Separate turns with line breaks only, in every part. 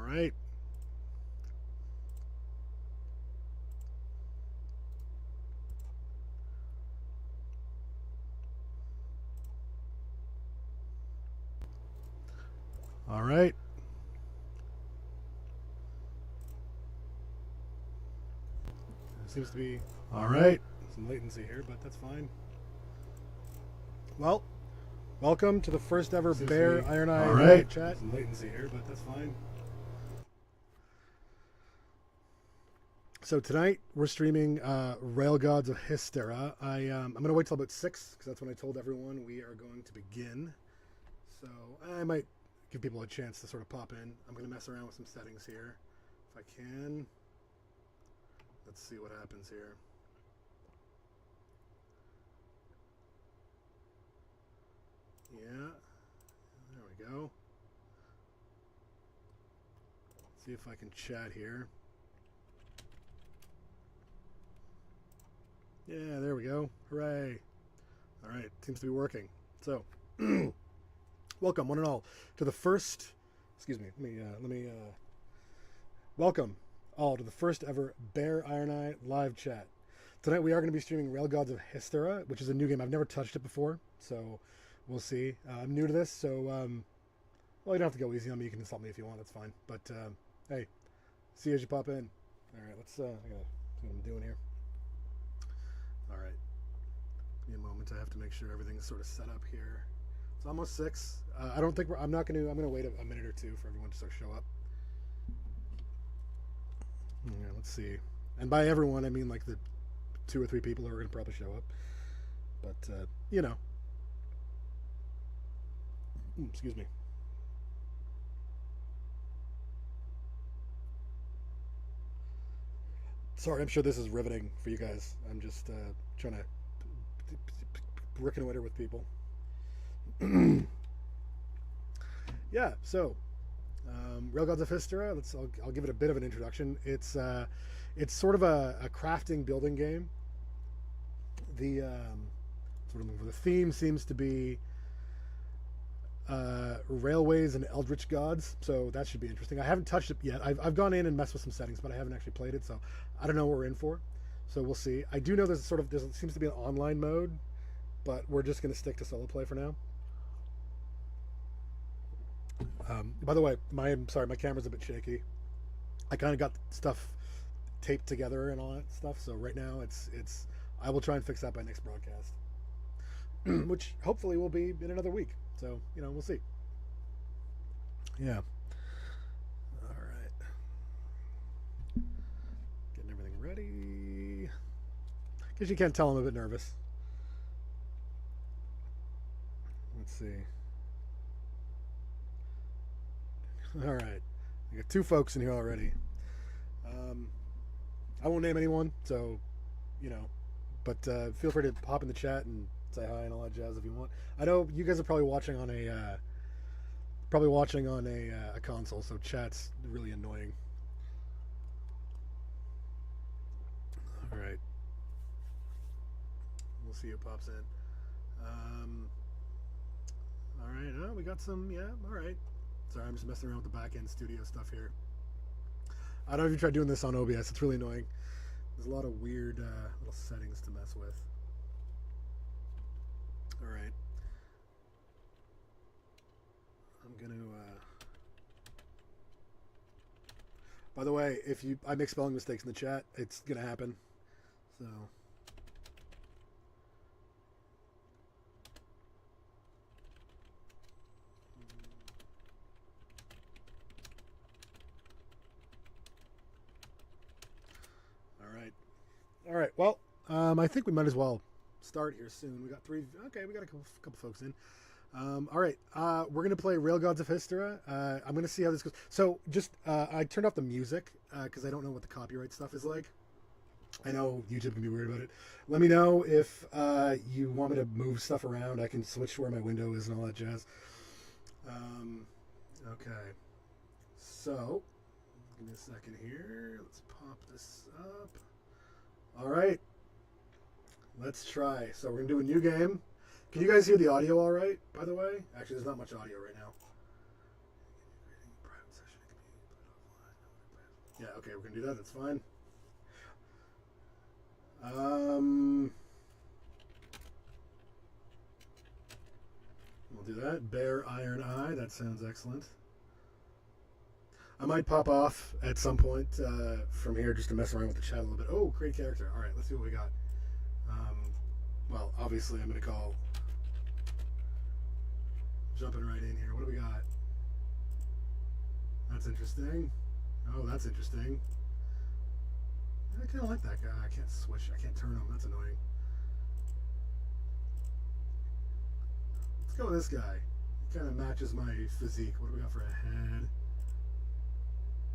right. All right. Seems to be all right. Some latency here, but that's fine. Well, welcome to the first ever Bear Iron Eye live chat. Some latency here, but that's fine. So tonight we're streaming Railgods of Hysterra. I'm going to wait till about 6 because that's when I told everyone we are going to begin. So I might give people a chance to sort of pop in. I'm going to mess around with some settings here if I can. Let's see what happens here. Yeah, there we go. Let's see if I can chat here. Yeah, there we go. Hooray. All right, seems to be working. So, welcome one and all to the first, excuse me, welcome all to the first ever Bear Iron Eye live chat. Tonight we are going to be streaming Railgods of Hysterra, which is a new game. I've never touched it before, so we'll see. I'm new to this, so, well, you don't have to go easy on me. You can insult me if you want. That's fine. But, hey, see you as you pop in. All right, let's, I gotta see what I'm doing here. All right. Give me a moment. I have to make sure everything's sort of set up here. It's almost 6. I don't think I'm going to wait a minute or two for everyone to sort of show up. Yeah, let's see. And by everyone, I mean like the 2 or 3 people who are going to probably show up. But, you know. Excuse me. Sorry, I'm sure this is riveting for you guys. I'm just trying to reconnoiter with people. Yeah, so Railgods of Hysterra. I'll give it a bit of an introduction. It's sort of a crafting building game. The the theme seems to be railways and eldritch gods, so that should be interesting. I haven't touched it yet. I've gone in and messed with some settings, but I haven't actually played it, so I don't know what we're in for. So we'll see. I do know there seems to be an online mode, but we're just going to stick to solo play for now. By the way, my camera's a bit shaky. I kind of got stuff taped together and all that stuff, so right now I will try and fix that by next broadcast, which hopefully will be in another week. So, you know, we'll see. Yeah. All right. Getting everything ready. In case you can't tell, I'm a bit nervous. Let's see. All right. I got 2 folks in here already. I won't name anyone, so, you know, but feel free to hop in the chat and say hi and all that jazz if you want. I know you guys are probably watching on a console, so chat's really annoying. All right, we'll see who pops in. All right, oh, we got some. Yeah, all right. Sorry, I'm just messing around with the back end studio stuff here. I don't know if you tried doing this on OBS. It's really annoying. There's a lot of weird little settings to mess with. All right. I'm going to... By the way, if I make spelling mistakes in the chat, it's going to happen. So... All right. Well, I think we might as well start here soon. We got 3. Okay, we got a couple folks in. All right. We're gonna play Railgods of Hysterra. I'm gonna see how this goes. So, just I turned off the music because I don't know what the copyright stuff is like. I know YouTube can be weird about it. Let me know if you want me to move stuff around. I can switch to where my window is and all that jazz. Okay. So, give me a second here. Let's pop this up. All right, let's try. So we're going to do a new game. Can you guys hear the audio all right, by the way? Actually, there's not much audio right now. Yeah, okay, we're gonna do that. That's fine. We'll do that. Bear Iron Eye. That sounds excellent. I might pop off at some point from here just to mess around with the chat a little bit. Oh, great character. All right, let's see what we got. Well, obviously, I'm going to call... Jumping right in here. What do we got? That's interesting. Oh, that's interesting. I kind of like that guy. I can't switch. I can't turn him. That's annoying. Let's go with this guy. He kind of matches my physique. What do we got for a head?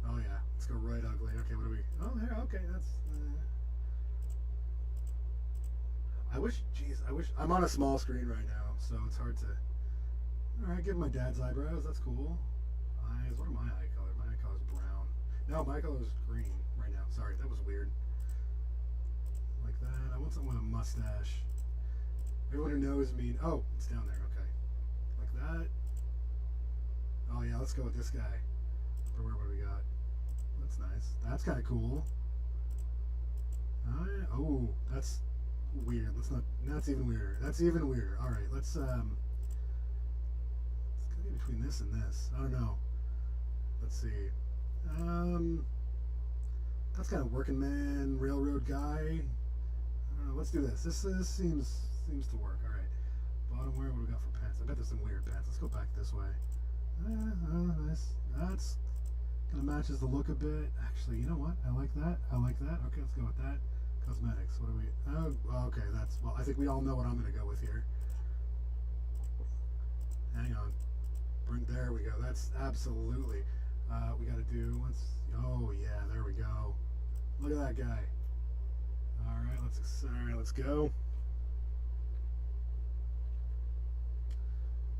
Oh, yeah. Let's go right ugly. Okay, what do we... Oh, there. Okay, that's... I wish... Jeez, I wish... I'm on a small screen right now, so it's hard to... Alright, give him my dad's eyebrows. That's cool. Eyes. What are my eye color? My eye color's brown. No, my color is green right now. Sorry, that was weird. Like that. I want someone with a mustache. Everyone who knows me... Oh, it's down there. Okay. Like that. Oh, yeah, let's go with this guy. What do we got? That's nice. That's kind of cool. Oh, that's weird. Let's not... That's even weirder. That's even weirder. Alright, let's go between this and this. I don't know. Let's see. That's kind of working man, railroad guy. I don't know. Let's do this. This seems to work. All right. Bottom wear. What do we got for pants? I bet there's some weird pants. Let's go back this way. Nice. That's kind of matches the look a bit. Actually, you know what? I like that. I like that. Okay, let's go with that. Cosmetics. What do we? Oh, okay. That's well. I think we all know what I'm going to go with here. Hang on. There we go. That's absolutely. We got to do. Oh yeah, there we go. Look at that guy. All right, let's go.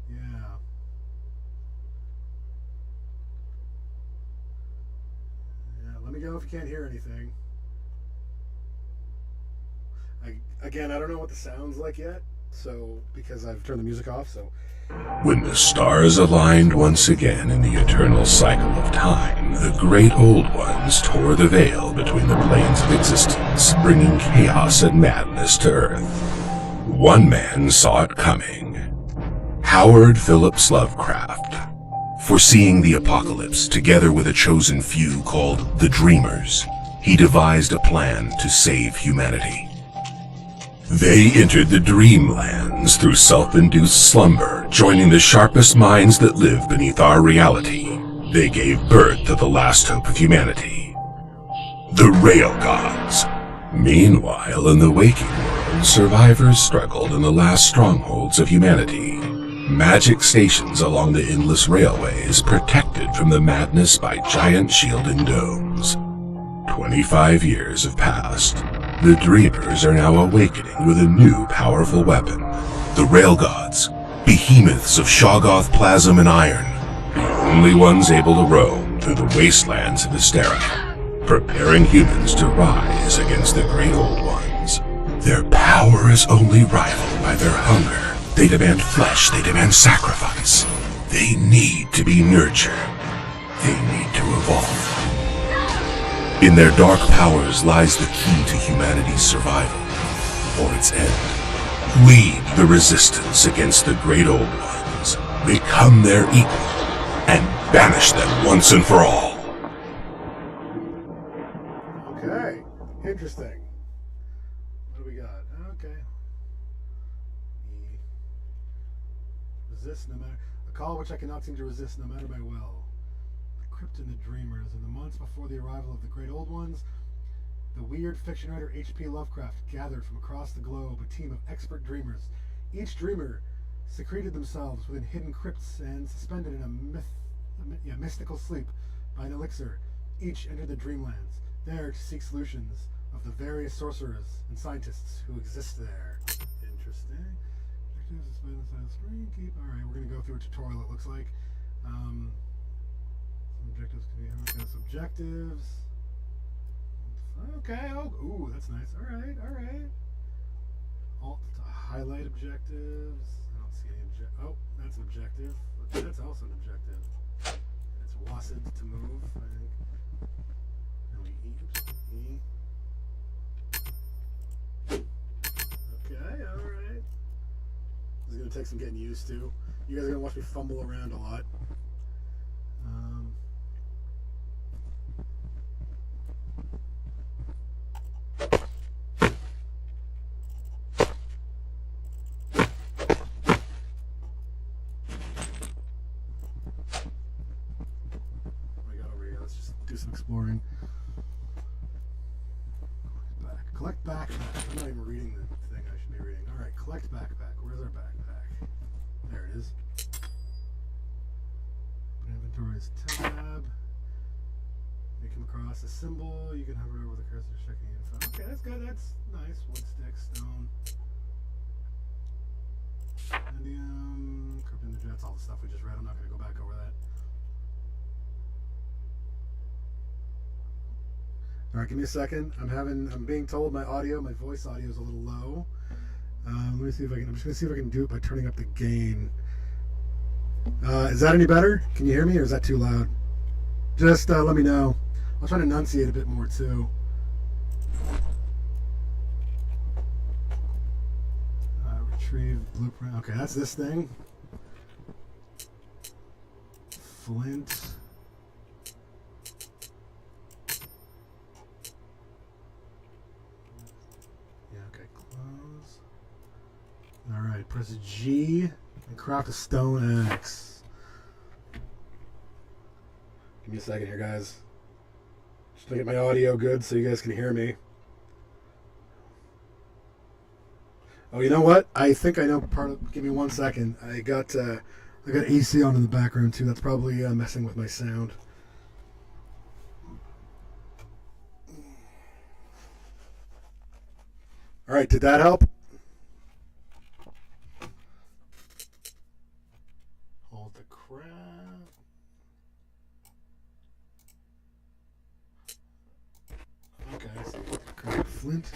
Yeah. Yeah. Let me know if you can't hear anything. Again, I don't know what the sound's like yet, so because I've turned the music off, so.
When the stars aligned once again in the eternal cycle of time, the great old ones tore the veil between the planes of existence, bringing chaos and madness to Earth. One man saw it coming. Howard Phillips Lovecraft. Foreseeing the apocalypse, together with a chosen few called the Dreamers, he devised a plan to save humanity. They entered the dreamlands through self-induced slumber, joining the sharpest minds that live beneath our reality. They gave birth to the last hope of humanity, the Railgods. Meanwhile, in the waking world, survivors struggled in the last strongholds of humanity. Magic stations along the endless railways, protected from the madness by giant shielding domes. 25 years have passed. The Dreamers are now awakening with a new powerful weapon. The Railgods, behemoths of Shoggoth plasm and iron, the only ones able to roam through the wastelands of Hysterra, preparing humans to rise against the Great Old Ones. Their power is only rivaled by their hunger. They demand flesh, they demand sacrifice. They need to be nurtured. They need to evolve. In their dark powers lies the key to humanity's survival, or its end. Lead the resistance against the Great Old Ones, become their equal, and banish them once and for all.
Okay, interesting. What do we got? Okay. Resist no matter... A call which I cannot seem to resist no matter my will. And the Dreamers. In the months before the arrival of the Great Old Ones, the weird fiction writer H.P. Lovecraft gathered from across the globe a team of expert dreamers. Each dreamer secreted themselves within hidden crypts and suspended in a mystical sleep by an elixir. Each entered the dreamlands, there to seek solutions of the various sorcerers and scientists who exist there. Interesting. Alright, we're going to go through a tutorial, it looks like. Objectives can be objectives. Okay. Oh, ooh, that's nice. All right. Alt to highlight objectives. I don't see any oh, that's an objective. That's also an objective. And it's WASD to move, I think. E. Okay, alright. This is going to take some getting used to. You guys are going to watch me fumble around a lot. Do some exploring. Collect backpack. I'm not even reading the thing I should be reading. Alright, collect backpack. Where's our backpack? There it is. Inventory is tab. You come across a symbol. You can hover over the cursor to check the info. Okay, that's good. That's nice. Wood stick, stone. Indium. Crypto Jets, all the stuff we just read. I'm not going to go back over that. All right, give me a second. I'm being told my voice audio is a little low. Let me see if I can. I'm just gonna see if I can do it by turning up the gain. Is that any better? Can you hear me, or is that too loud? Just let me know. I'll try to enunciate a bit more too. Retrieve blueprint. Okay, that's this thing. Flint. Alright, press G and craft a stone axe. Give me a second here, guys. Just to get my audio good so you guys can hear me. Oh, you know what? I think I know part of... Give me 1 second. I got AC on in the background, too. That's probably messing with my sound. Alright, did that help? Flint.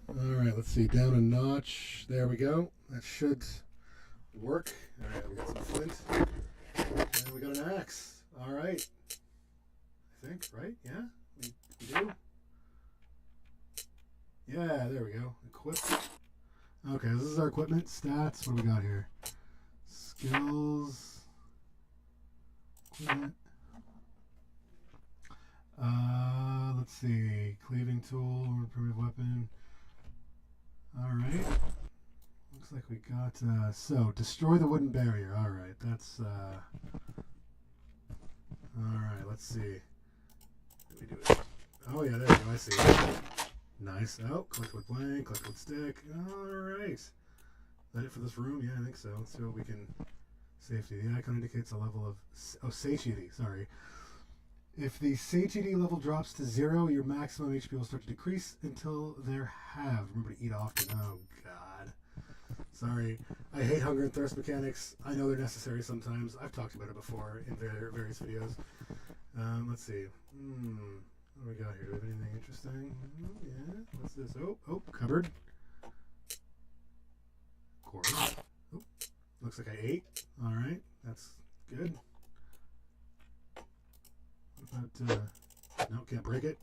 Alright, let's see. Down a notch. There we go. That should work. Alright, we got some flint. And we got an axe. Alright. I think, right? Yeah? We do? Yeah, there we go. Equip. Okay, this is our equipment. Stats. What do we got here? Skills. Equipment. Let's see. Cleaving tool or primitive weapon. Alright. Looks like we got, so, destroy the wooden barrier. Alright, that's, alright, let's see. Let me do it. Oh, yeah, there we go. I see. Nice. Oh, collect wood plank, collect wood stick. Alright. Is that it for this room? Yeah, I think so. Let's see what we can... Safety. The icon indicates a level of... Oh, satiety. Sorry. If the satiety level drops to 0, your maximum HP will start to decrease until they're halved. Remember to eat often. Oh, God. Sorry. I hate hunger and thirst mechanics. I know they're necessary sometimes. I've talked about it before in various videos. Let's see. What do we got here? Do we have anything interesting? Yeah. What's this? Oh, cupboard. Quarter. Oh, looks like I ate. All right. That's good. But, no, can't break it.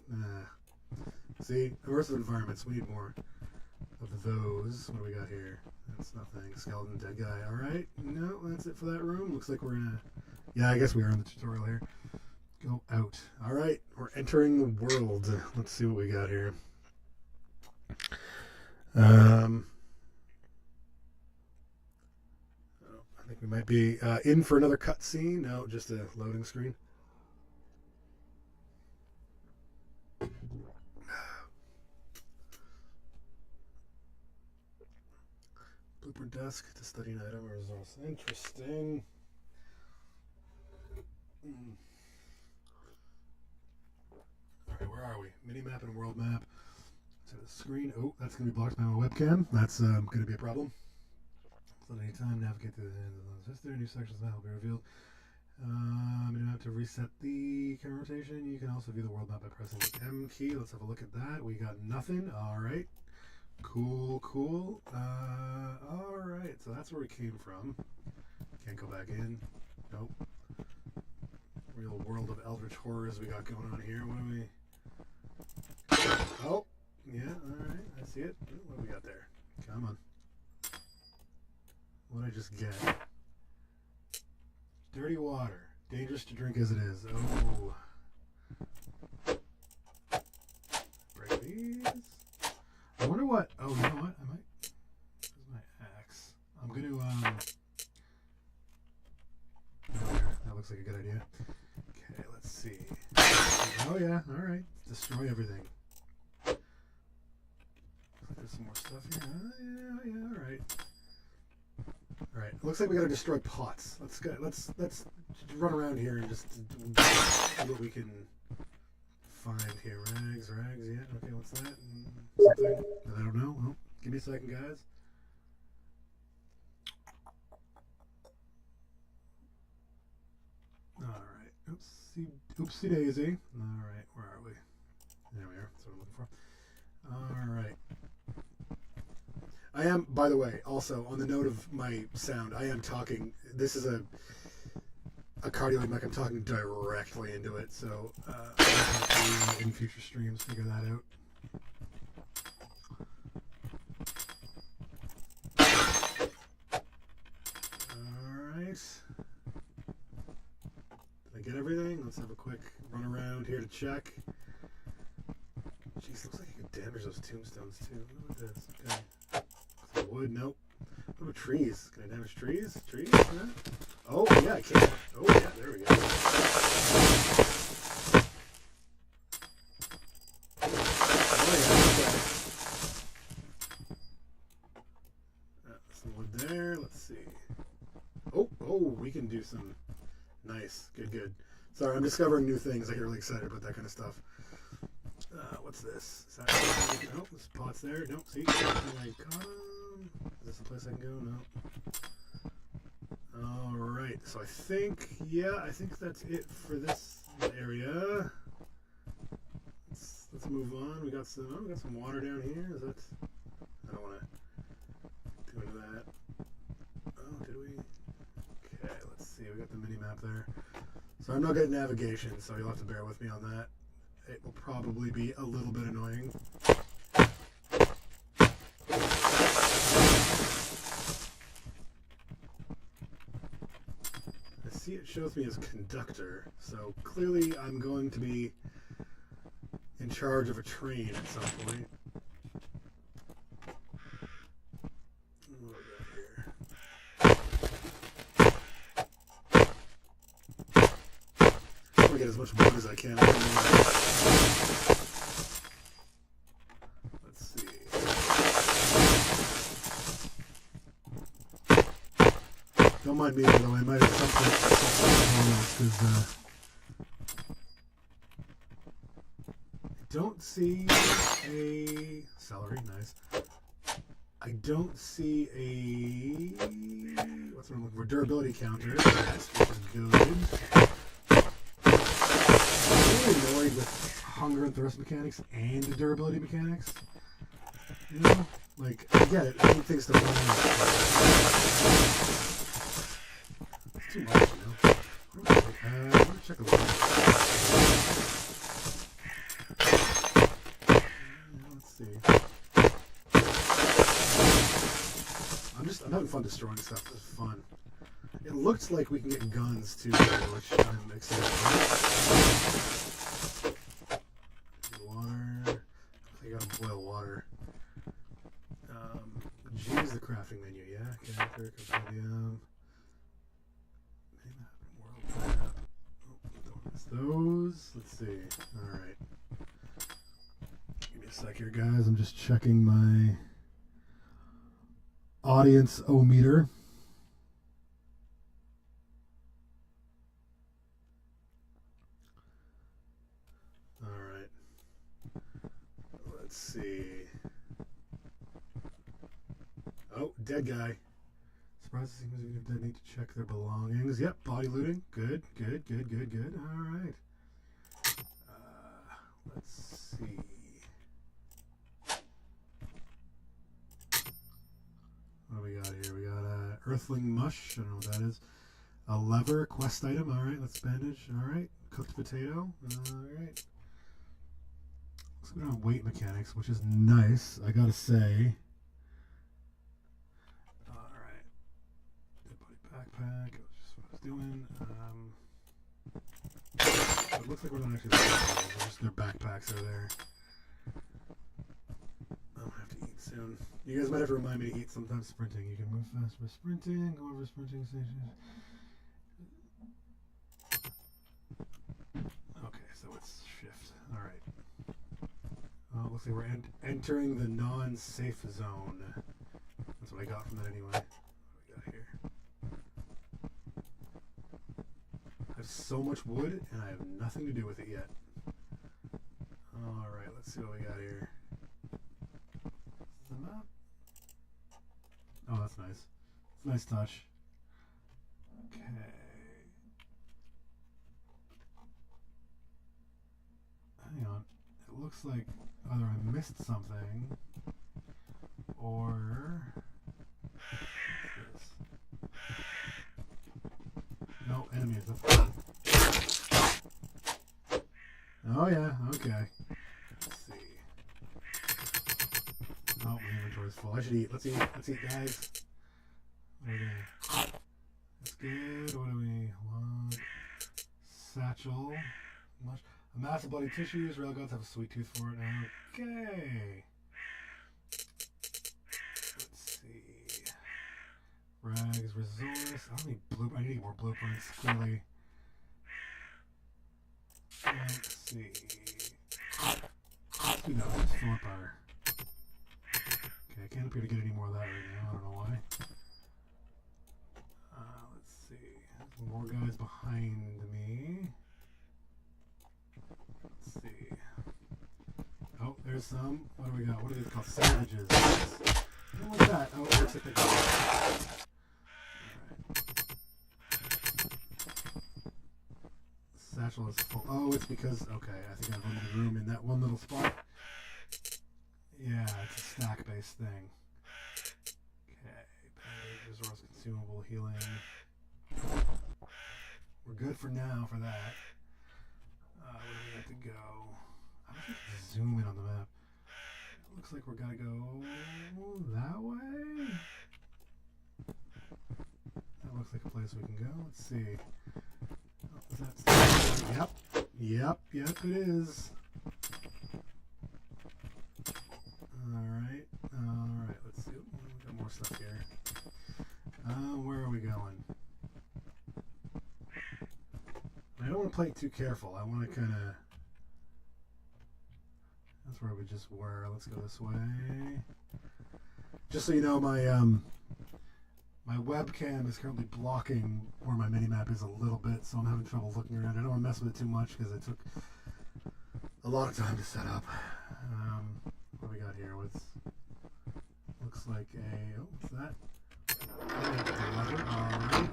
See, immersive environments. We need more of those. What do we got here? That's nothing. Skeleton, dead guy. All right. No, that's it for that room. Looks like we're in a... Yeah, I guess we are in the tutorial here. Go out. All right. We're entering the world. Let's see what we got here. I think we might be in for another cutscene. No, just a loading screen. Blueprint desk to study an item or resource. Interesting. Alright, where are we? Minimap and world map. So the screen. Oh, that's going to be blocked by my webcam. That's going to be a problem. So at any time, navigate through the end of the history. New sections now will be revealed. Minimap to reset the camera rotation. You can also view the world map by pressing the M key. Let's have a look at that. We got nothing. Alright. Cool. Alright, so that's where we came from. Can't go back in. Nope. Real world of eldritch horrors we got going on here. What do we... Oh, yeah, alright, I see it. What do we got there? Come on. What did I just get? Dirty water. Dangerous to drink as it is. Oh. Break these. I wonder what... Oh, you know what? I might... Where's my axe? I'm going to, There. That looks like a good idea. Okay, let's see. Oh, yeah. Alright. Destroy everything. There's some more stuff here. Oh, yeah, alright. Alright, looks like we gotta destroy pots. Let's go. Let's run around here and just see what we can find here. Rags, yeah. Okay, what's that? Something that I don't know. Well, give me a second, guys. Alright. Oopsie daisy. Alright, where are we? There we are. That's what I'm looking for. Alright. I am, by the way, also, on the note of my sound, I am talking, this is a cardioid mic, I'm talking directly into it, so I'll have to, in future streams, figure that out. Alright. Did I get everything? Let's have a quick run around here to check. Jeez, looks like you can damage those tombstones, too. What is this? Okay. Wood, nope. What about trees? Can I damage trees? Trees? Yeah. Oh, yeah, I can. Oh, yeah, there we go. Oh, yeah, okay. Some wood there. Let's see. Oh, we can do some. Nice. Good. Sorry, I'm discovering new things. I get really excited about that kind of stuff. What's this? Is that... Nope, there's pots there. Nope, see? Is this a place I can go? No. Alright, so I think that's it for this area. Let's move on. We got some water down here. Is that... I don't want to do into that. Oh, did we? Okay, let's see. We got the mini-map there. So I'm not good at navigation, so you'll have to bear with me on that. It will probably be a little bit annoying. I see it shows me as conductor, so clearly I'm going to be in charge of a train at some point. What do we got here? I'm going to get as much wood as I can. Let's see. Don't mind me, although I might have something else, because I don't see a celery, nice. I don't see a what's what I'm looking for? Durability counter, yes, which is good. I'm really annoyed with hunger and thirst mechanics and the durability mechanics. You know? Like, I get it. I need things to run. It's too much, you know? I'm gonna check a little bit. Let's see. I'm having fun destroying stuff. This is fun. It looks like we can get guns too, which I'm excited about. Water. I gotta boil water. G is the crafting menu, yeah? Character, compendium. World map. Oh, don't miss those. Let's see. Alright. Give me a sec here, guys. I'm just checking my audience-o-meter. Alright. Let's see. Oh, dead guy. Surprised it seems even if they need to check their belongings. Yep, body looting. Good. Alright. Let's see. What do we got here? We got Earthling Mush. I don't know what that is. A lever, quest item. All right, let's bandage. All right, cooked potato. All right. Let's go down weight mechanics, which is nice, I gotta say. All right. Dead body backpack. That's just what I was doing. It looks like we're not actually looking, just their backpacks are there. I'll have to eat soon. You guys might have to remind me to eat sometimes sprinting. You can move fast by sprinting, go over sprinting stations. Okay, so it's shift. Alright. Looks like we're entering the non-safe zone. That's what I got from that anyway. What do we got here? I have so much wood, and I have nothing to do with it yet. Alright, let's see what we got here. Is the map? Oh, that's nice. It's a nice touch. Okay. Hang on. It looks like either I missed something or... What's this? No, enemies. Oh yeah, okay. Let's see. Oh, my inventory's full. I should eat. Let's eat, guys. What are we doing? That's good. What do we want? Satchel. A mass of bloody tissues. Railgods have a sweet tooth for it now. Okay. Let's see. Rags, resource. I need I need more blueprints, clearly. Let's see. Let's do that. Let's fill up our... Okay, I can't appear to get any more of that right now. I don't know why. Let's see. There's more guys behind me. Let's see. Oh, there's some. What do we got? What are these called? Savages. I don't like that. Oh, it looks like they got it. Satchel is full. Oh, it's because, okay, I think I have limited room in that one little spot. Yeah, it's a stack-based thing. Okay, bandage, resource, consumable, healing. We're good for now for that. Where do we have to go? I wish I could zoom in on the map. It looks like we're gonna go that way. That looks like a place we can go. Let's see. Yep, it is. Alright, let's see. We got more stuff here. Where are we going? I don't want to play it too careful. I want to kind of... That's where we just were. Let's go this way. Just so you know, my webcam is currently blocking where my minimap is a little bit, so I'm having trouble looking around. I don't want to mess with it too much because it took a lot of time to set up. What do we got here? Looks like a... Oh, what's that? Alright.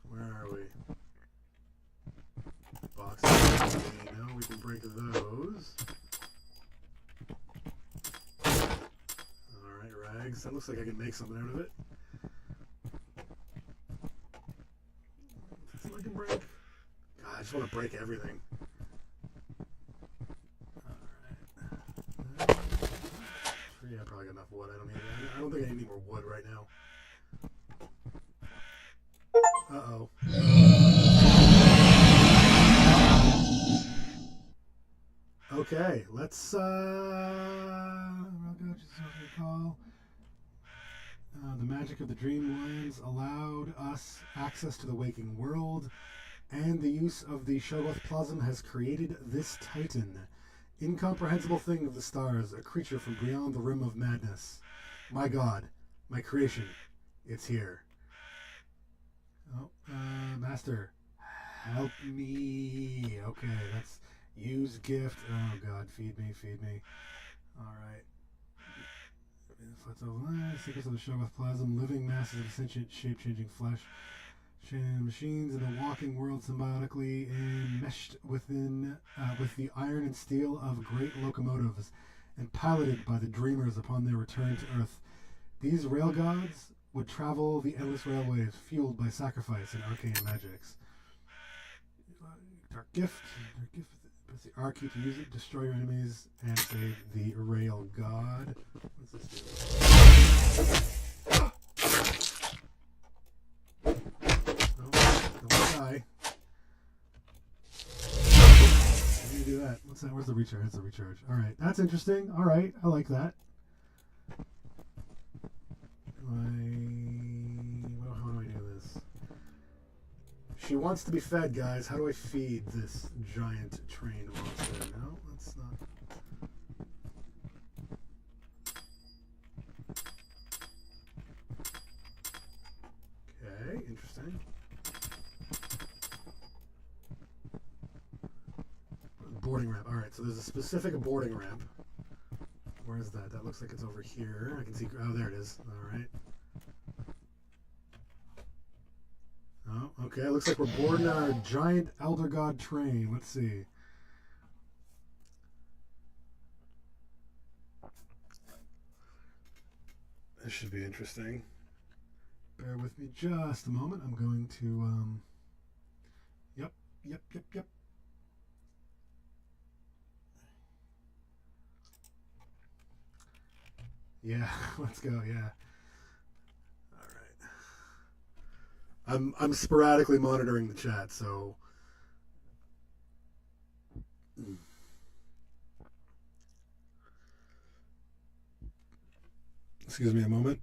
Where are we? Boxes. No, we can break those. Alright, rags. That looks like I can make something out of it. I can break. God, I just want to break everything. Alright. Yeah, I probably got enough wood. I don't think I need any more wood right now. Uh-oh. Okay, let's recall. The magic of the Dreamlands allowed us access to the waking world, and the use of the Shoggoth Plasm has created this Titan. Incomprehensible thing of the stars, a creature from beyond the rim of madness. My God, my creation, it's here. Oh, Master, help me. Okay, that's use gift. Oh God, feed me. Alright. Secrets of the Shoggoth Plasm, living masses of sentient, shape-changing flesh. Machines in a walking world symbiotically enmeshed with the iron and steel of great locomotives and piloted by the dreamers upon their return to Earth. These Railgods would travel the endless railways fueled by sacrifice and arcane magics. Dark gift. Press the R key to use it, destroy your enemies, and save the rail god. What's this do? No, don't die. How do you do that? What's that? Where's the recharge? That's the recharge. Alright, that's interesting. Alright, I like that. How do I do this? She wants to be fed, guys. How do I feed this giant train monster? No, that's not. Okay, interesting. Boarding ramp. Alright, so there's a specific boarding ramp. Where is that? That looks like it's over here. I can see. Oh, there it is. Alright. Oh, okay. It looks like we're boarding our giant Elder God train. Let's see. This should be interesting. Bear with me just a moment. I'm going to, Yep. Yeah, let's go, yeah. I'm sporadically monitoring the chat, so excuse me a moment.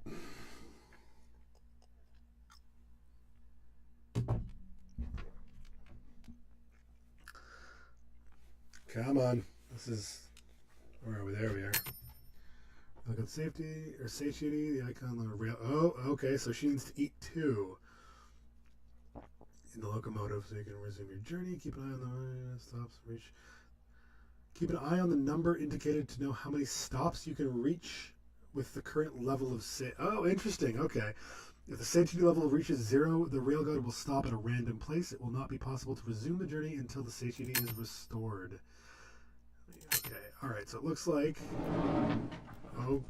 Come on. This is, where are we? There we are. Look at safety or satiety, the icon on the rail. Oh, okay, so she needs to eat too. In the locomotive, so you can resume your journey. Keep an eye on the stops, reach. Keep an eye on the number indicated to know how many stops you can reach with the current level of satiety. Oh, interesting. Okay. If the satiety level reaches 0, the railgun will stop at a random place. It will not be possible to resume the journey until the satiety is restored. Okay. All right. So it looks like. Oh, all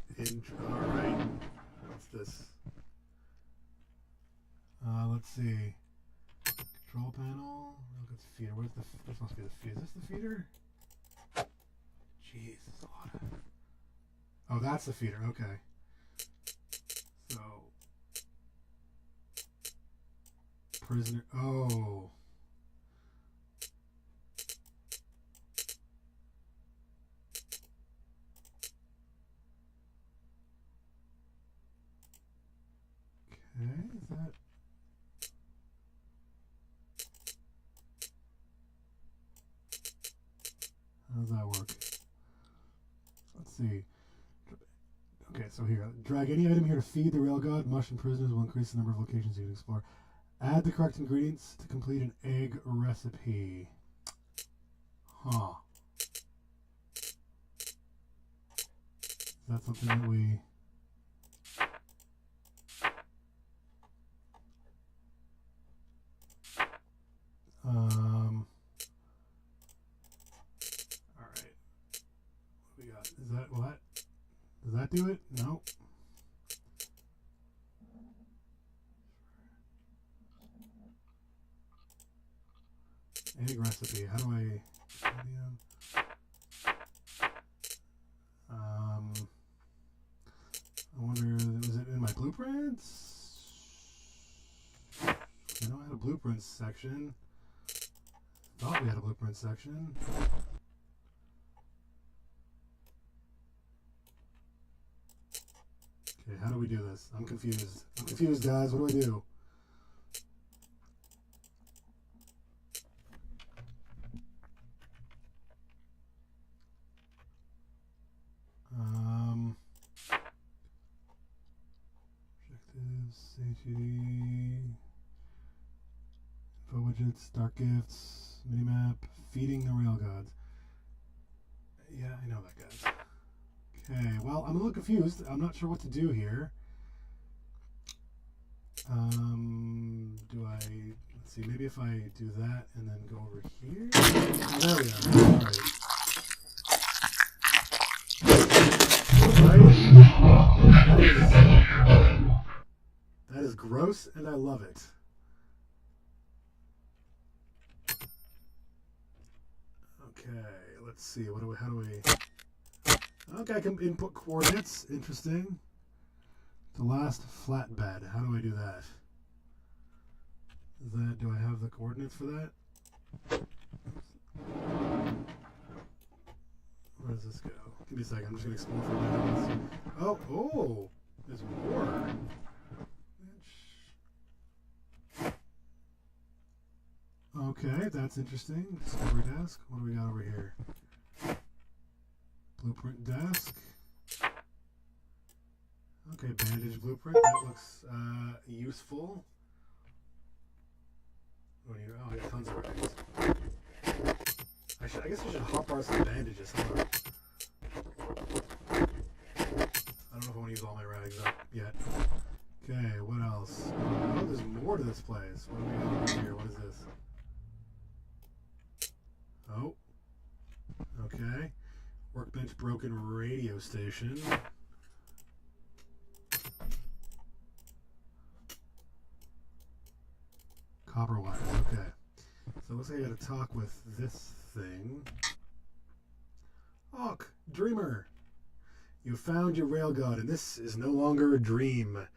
right. What's this? Let's see. Control panel. Look at the feeder. Where's the? This must be the feeder. Is this the feeder? Jeez, there's a lot of. Oh, that's the feeder. Okay. So. Prisoner. Oh. Okay, is that? How does that work? Let's see. Okay, so here, drag any item here to feed the railgod. Mushroom prisoners will increase the number of locations you can explore. Add the correct ingredients to complete an egg recipe. Huh. Is that something that we... Alright. What do we got? Is that what? Does that do it? No. Egg recipe. How do I... I wonder, was it in my blueprints? I know I had a blueprints section. Thought we had a blueprint section. Okay, how do we do this? I'm confused. I'm confused, guys. What do I do? Objectives, satiety, info widgets, dark gifts, minimap, feeding the railgods. Yeah, I know that, guys. Okay, well, I'm a little confused. I'm not sure what to do here. Do I... Let's see, maybe if I do that and then go over here? Oh, there we are. Alright. gross, and I love it. Okay, let's see. How do we... Okay, I can input coordinates. Interesting. The last flatbed. How do I do that? Do I have the coordinates for that? Where does this go? Give me a second. I'm just going to explore for a minute. Oh, there's more. Okay, that's interesting. Discovery desk. What do we got over here? Blueprint desk. Okay, bandage blueprint. That looks useful. Oh, I got tons of rags. I guess I should hotbar some bandages. Hold on. I don't know if I want to use all my rags up yet. Okay, what else? Oh, there's more to this place. What do we got over here? What is this? Oh. Okay. Workbench broken radio station. Copper wires, okay. So it looks like I gotta talk with this thing. Och, dreamer! You found your railgod, and this is no longer a dream.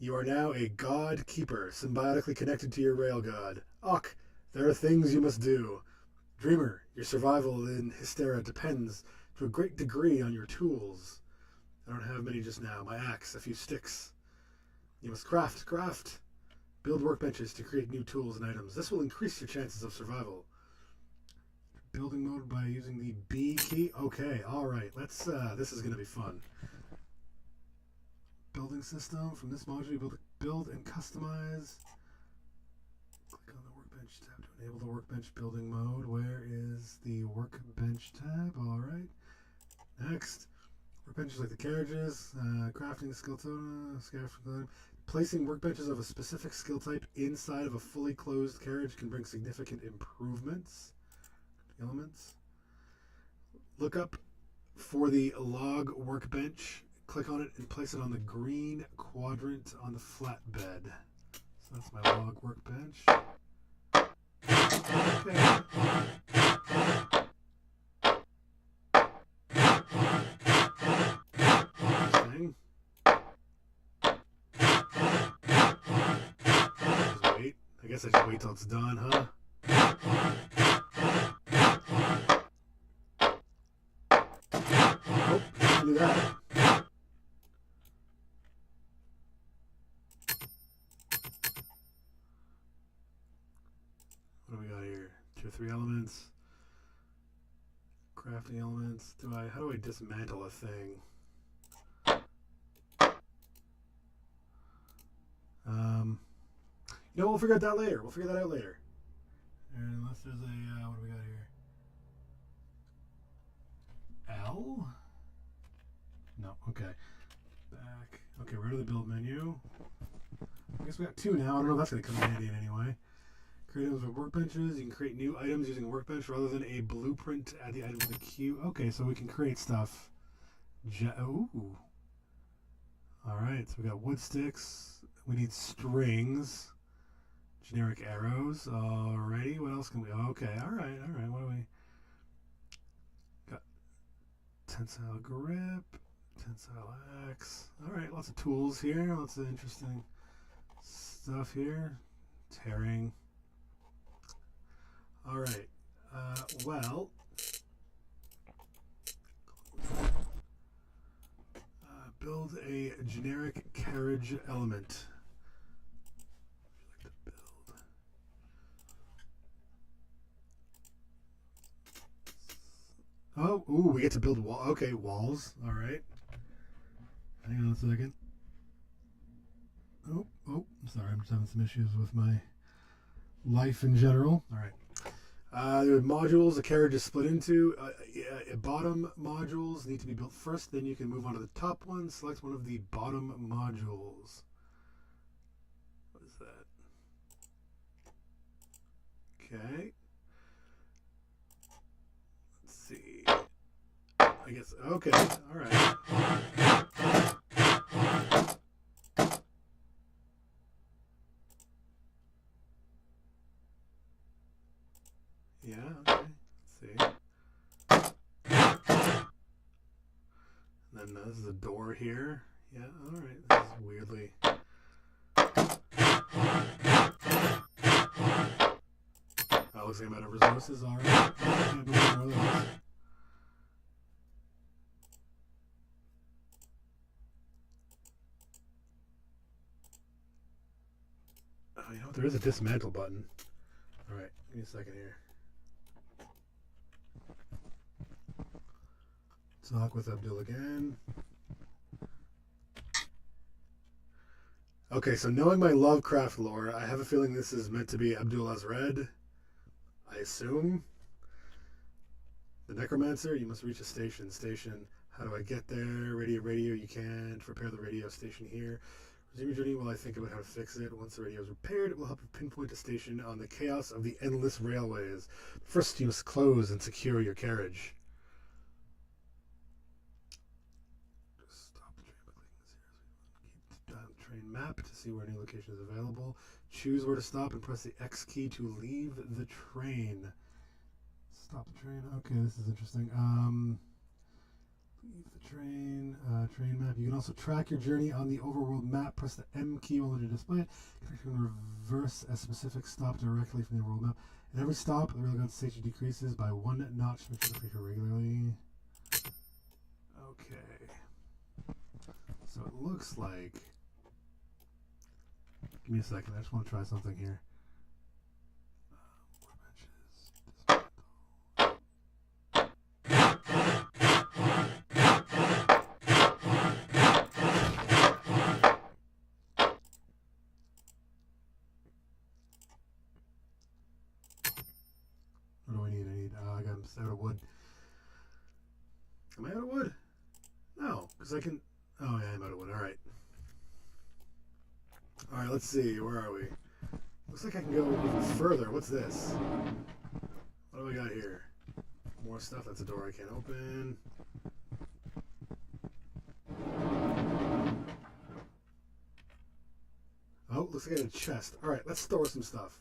You are now a god keeper, symbiotically connected to your railgod. Och, there are things you must do. Dreamer, your survival in Hysterra depends to a great degree on your tools. I don't have many just now. My axe, a few sticks. You must craft. Build workbenches to create new tools and items. This will increase your chances of survival. Building mode by using the B key. Okay, alright. Let's this is gonna be fun. Building system. From this module you build and customize. Click on the workbench tab to enable the workbench building mode. Where is the workbench tab? Alright. Next. Workbenches like the carriages, crafting skill type. Placing workbenches of a specific skill type inside of a fully closed carriage can bring significant improvements. Elements. Look up for the log workbench. Click on it and place it on the green quadrant on the flatbed. So that's my log workbench. Okay. Interesting. Just wait. I guess I should wait till it's done, huh? Nope, can't do that. What do we got here? 2 or 3 elements. Crafting elements. How do I dismantle a thing? You know, we'll figure out that later. We'll figure that out later. Unless there's a, what do we got here? L? No, okay. Back. Okay, rid of the build menu. I guess we got 2 now. I don't know if that's going to come in handy in any way. Create items with workbenches. You can create new items using a workbench rather than a blueprint. Add the item to the queue. Okay, so we can create stuff. Ooh. Alright, so we got wood sticks. We need strings. Generic arrows. Alrighty, what else can we... Okay, alright. What do we... Got tensile grip. Tensile axe. Alright, lots of tools here. Lots of interesting stuff here. Tearing. Alright. Well... build a generic carriage element. Oh, ooh, we get to build wall. Okay, walls. All right. Hang on a second. Oh, sorry. I'm just having some issues with my life in general. All right. The modules the carriage is split into. Bottom modules need to be built first. Then you can move on to the top one. Select one of the bottom modules. What is that? Okay. I guess, okay, all right. This is a door here. Yeah, alright. This is weirdly... looks like I'm out of resources. Alright. Can't believe more of those. Oh, you know what? There is a dismantle button. Alright, give me a second here. Talk with Abdul again. Okay, so knowing my Lovecraft lore, I have a feeling this is meant to be Abdullah's Red. I assume. The Necromancer, you must reach a station. Station, how do I get there? Radio, you can't. Repair the radio station here. Resume your journey while I think about how to fix it. Once the radio is repaired, it will help you pinpoint a station on the chaos of the endless railways. First, you must close and secure your carriage. Train map to see where any location is available. Choose where to stop and press the X key to leave the train. Stop the train. Okay, this is interesting. Leave the train. Train map. You can also track your journey on the overworld map. Press the M key while you display it. You can reverse a specific stop directly from the overworld map. At every stop, the Railgods station decreases by 1 notch. Make sure to feature regularly. Okay. So it looks like... Give me a second. I just want to try something here. What do I need? I got out of wood. Am I out of wood? No, because I can... Oh, yeah, I'm out of wood. All right. Alright, let's see. Where are we? Looks like I can go even further. What's this? What do I got here? More stuff. That's a door I can't open. Oh, looks like I got a chest. Alright, let's store some stuff.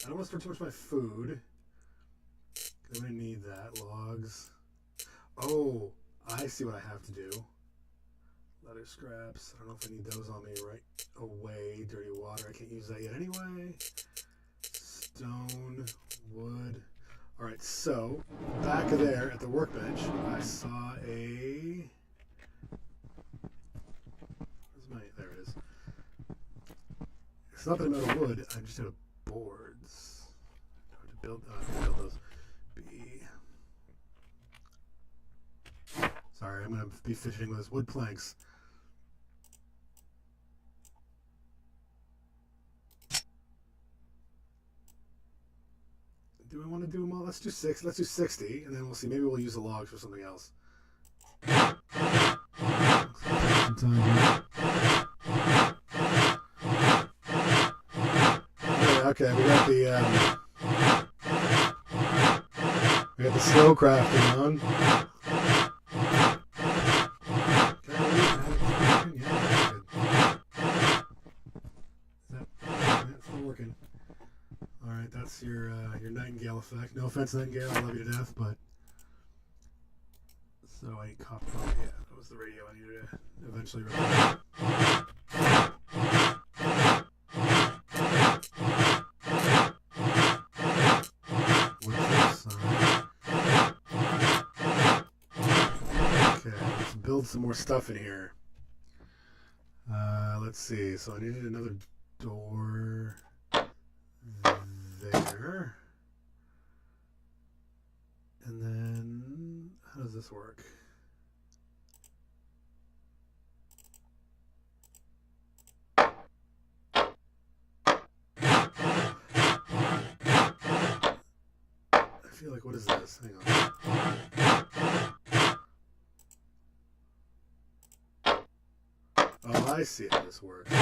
I don't want to store too much of my food. I'm going to need that. Logs. Oh, I see what I have to do. Leather scraps. I don't know if I need those on me right away. Dirty water. I can't use that yet anyway. Stone. Wood. Alright, so back there at the workbench, I saw a... Where's my... There it is. It's not that I'm out of wood. I'm just out of boards. I have to build those. Sorry, I'm going to be fishing with wood planks. Do I want to do them all? Let's do 6. Let's do 60, and then we'll see. Maybe we'll use the logs for something else. Okay, we got the slow crafting on. That's your Nightingale effect. No offense, Nightingale, I love you to death, but... So I need copper. Oh, yeah, that was the radio I needed to eventually repair. What's this? Okay, let's build some more stuff in here. Let's see. So I needed another door... there. And then how does this work? I feel like, what is this? Hang on. Oh, I see how this works.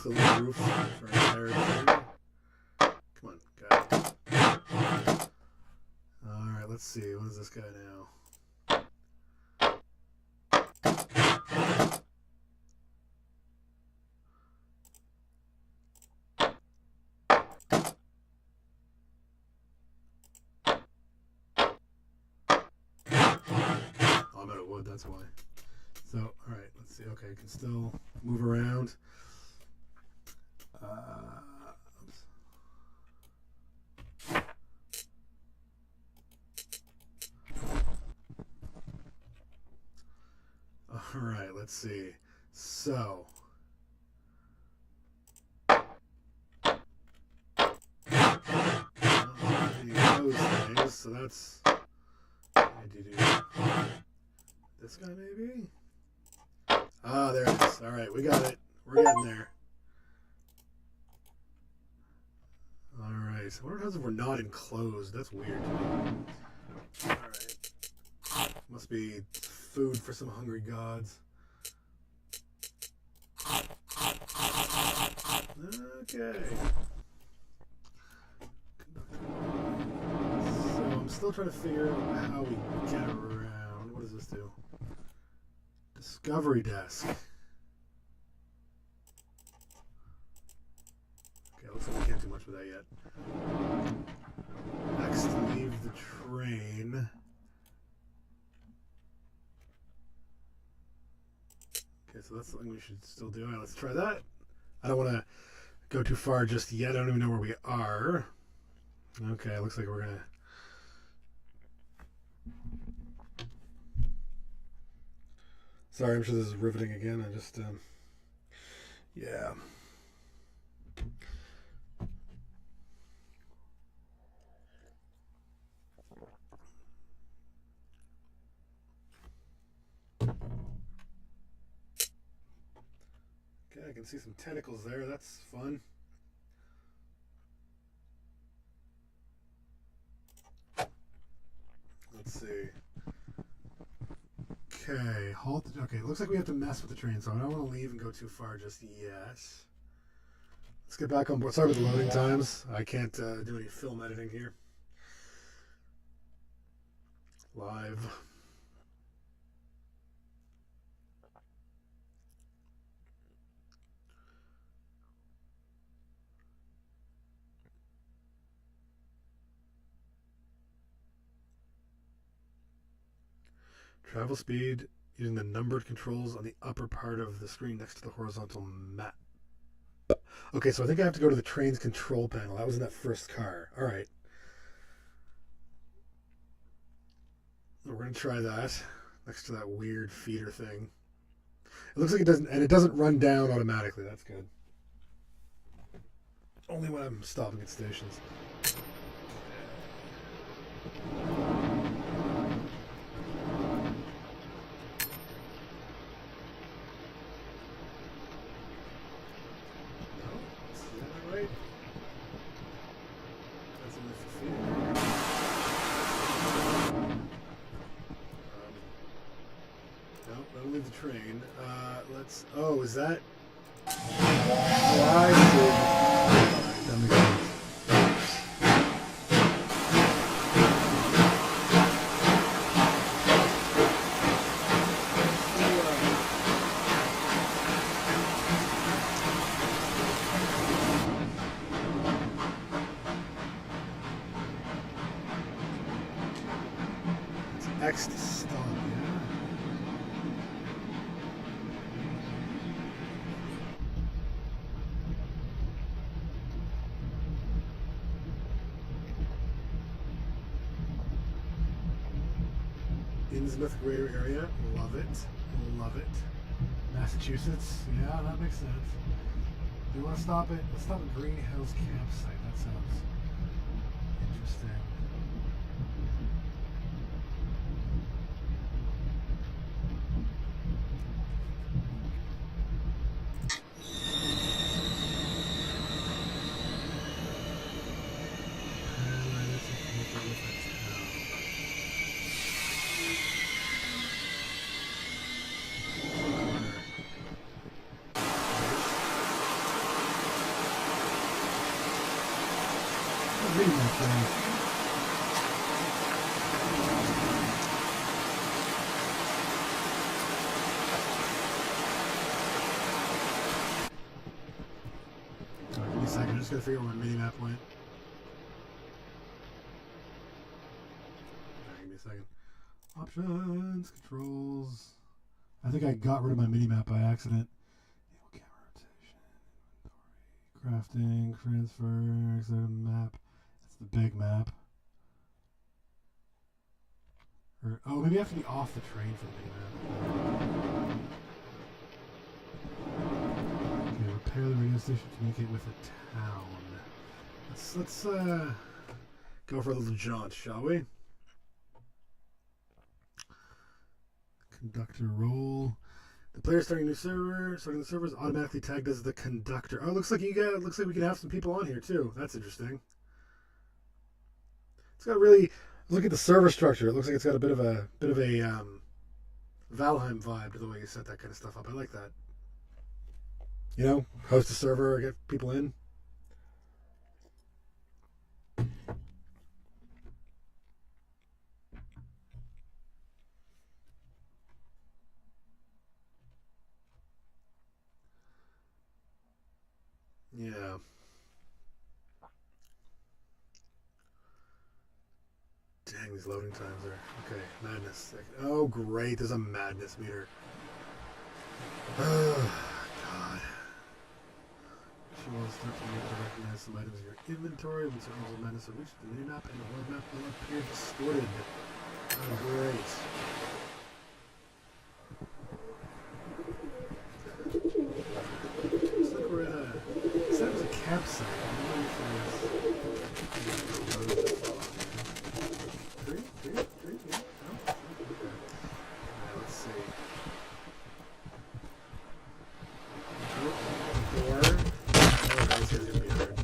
The little roof for an entire thing. Come on, got it. Alright, let's see. What is this guy now? wood, that's why. So, alright, let's see. Okay, I can still move around. Oops. Alright, let's see. So. Those things, so that's. This guy, maybe? Ah, there it is. Alright, we got it. We're getting there. Alright, so what happens if we're not enclosed? That's weird to me. Alright. Must be food for some hungry gods. Okay. So I'm still trying to figure out how we get around. What does this do? Discovery desk. Okay, looks like we can't do much with that yet. Next, leave the train. Okay, so that's something we should still do. All right, let's try that. I don't want to go too far just yet. I don't even know where we are. Okay, looks like we're going to... Sorry, I'm sure this is riveting again. I just, yeah. Okay, I can see some tentacles there. That's fun. Let's see. Okay, halt. Okay, it looks like we have to mess with the train, so I don't want to leave and go too far just yet. Let's get back on board. Sorry about the loading times. I can't do any film editing here. Live. Travel speed using the numbered controls on the upper part of the screen next to the horizontal map. Okay, so I think I have to go to the train's control panel. That was in that first car. All right. We're going to try that next to that weird feeder thing. It looks like it doesn't, and it doesn't run down automatically. That's good. Only when I'm stopping at stations. Train. Let's. Oh, is that? Why did? That makes sense. It's X to stop. Innsmouth greater area, love it, love it. Massachusetts, yeah, that makes sense. Do you want to stop it? Let's stop at Green Hills campsite. That sounds interesting. Give me a second, I'm just gonna figure out where my mini-map went. Give me a second. Options, controls. I think I got rid of my mini-map by accident. Camera rotation, crafting, transfer, exit map. That's the big map. Or, oh, maybe I have to be off the train for the mini-map. Okay, repair the radio station, communicate with the town. Let's go for a little jaunt, shall we? Conductor role. The player starting a new server. Starting the server is automatically tagged as the conductor. Oh, looks like we can have some people on here too. That's interesting. It's got really. Look at the server structure. It looks like it's got a bit of a Valheim vibe to the way you set that kind of stuff up. I like that. You know, host a server, get people in. Yeah. Dang, these loading times are... Okay, madness. Oh, great. There's a madness meter. Oh, God. She will start to be able to recognize some items in your inventory. When certain levels of madness are reached, the mini-map and the world map will appear distorted. Oh, great. Looks like we're at a... It said it was a campsite. I don't know if there's... Three? Yeah. Oh, okay. Alright, let's see. Four. Oh, this is gonna be hard.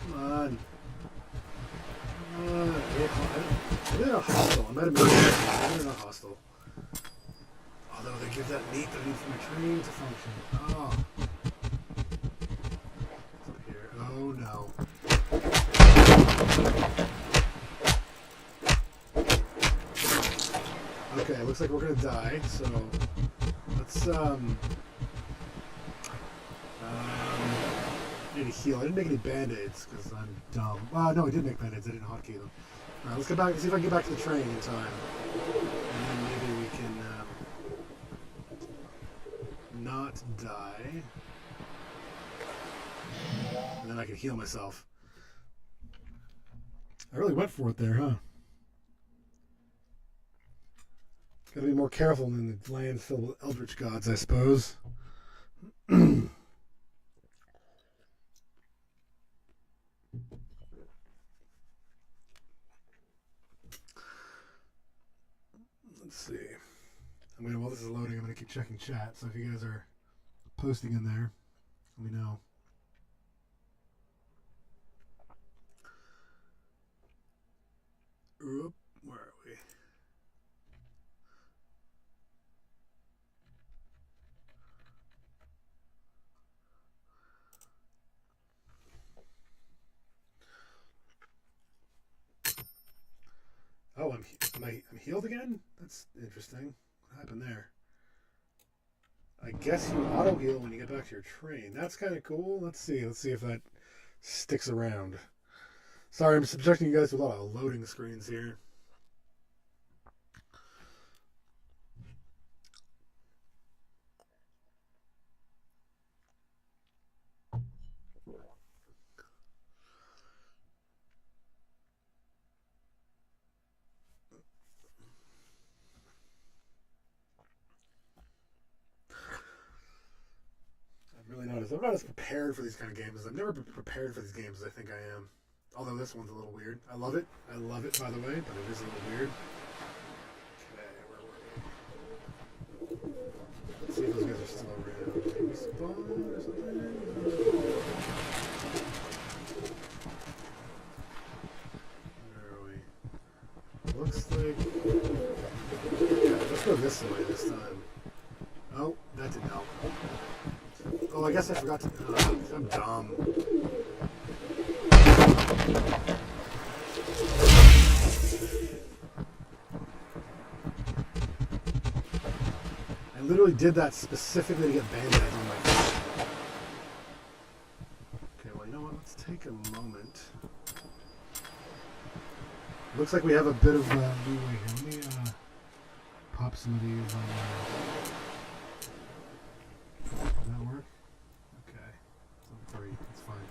Come on. Maybe they're not hostile. I might have made it. Maybe they're not hostile. Although they give that meat that I need for my train to function. Oh. What's up here? Oh no. Okay, looks like we're gonna die, so let's I need to heal. I didn't make any band-aids because I'm dumb. No, I did make band-aids. I didn't hotkey them. Alright, let's get back. See if I can get back to the train in time. And then maybe we can not die. And then I can heal myself. I really went for it there, huh? Gotta be more careful in the land filled with eldritch gods, I suppose. Let's see. While this is loading, I'm gonna keep checking chat. So if you guys are posting in there, let me know. Oop, where are we? Oh, I'm healed again? That's interesting. What happened there? I guess you auto heal when you get back to your train. That's kind of cool. Let's see if that sticks around. Sorry, I'm subjecting you guys to a lot of loading screens here. I'm not as prepared for these kind of games. I've never been prepared for these games as I think I am. Although this one's a little weird. I love it. I love it, by the way, but it is a little weird. Okay, where were we? Let's see if those guys are still around. Maybe spawn or something? Where are we? Looks like... Yeah, let's go this way this time. Oh, that didn't help. Oh, I guess I forgot to... I'm dumb. I literally did that specifically to get band-aids on my face. Okay, well, you know what? Let's take a moment. Looks like we have a bit of leeway here. Let me pop some of these on. Does that work? Okay. So 3. That's fine.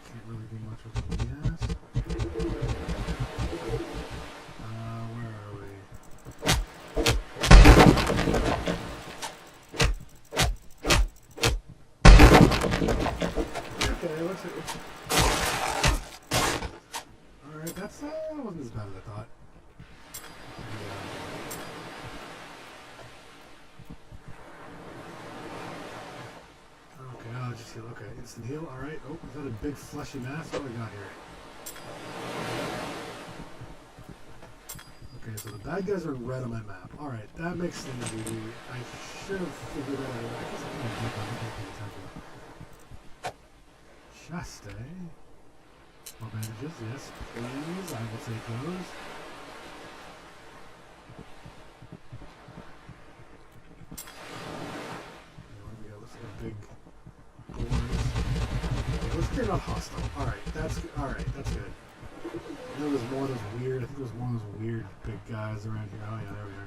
Can't really do much with the gas. Where are we? Okay, let's see. Alright, that wasn't as bad as I thought. Okay, just heal. Okay, instant heal. Alright. Oh, is that a big fleshy mass? What do we got here? Okay, so the bad guys are red on my map. Alright, that makes things easy. I should have figured that out. I guess I can't do that. I can't pay attention. Chaste. More bandages, yes, please. I will take those. What do we got? Let's get a big boars. Okay, let's get not hostile. Alright, that's good. I know there's more of those weird, I think there's one of those weird big guys around here. Oh yeah, there we are.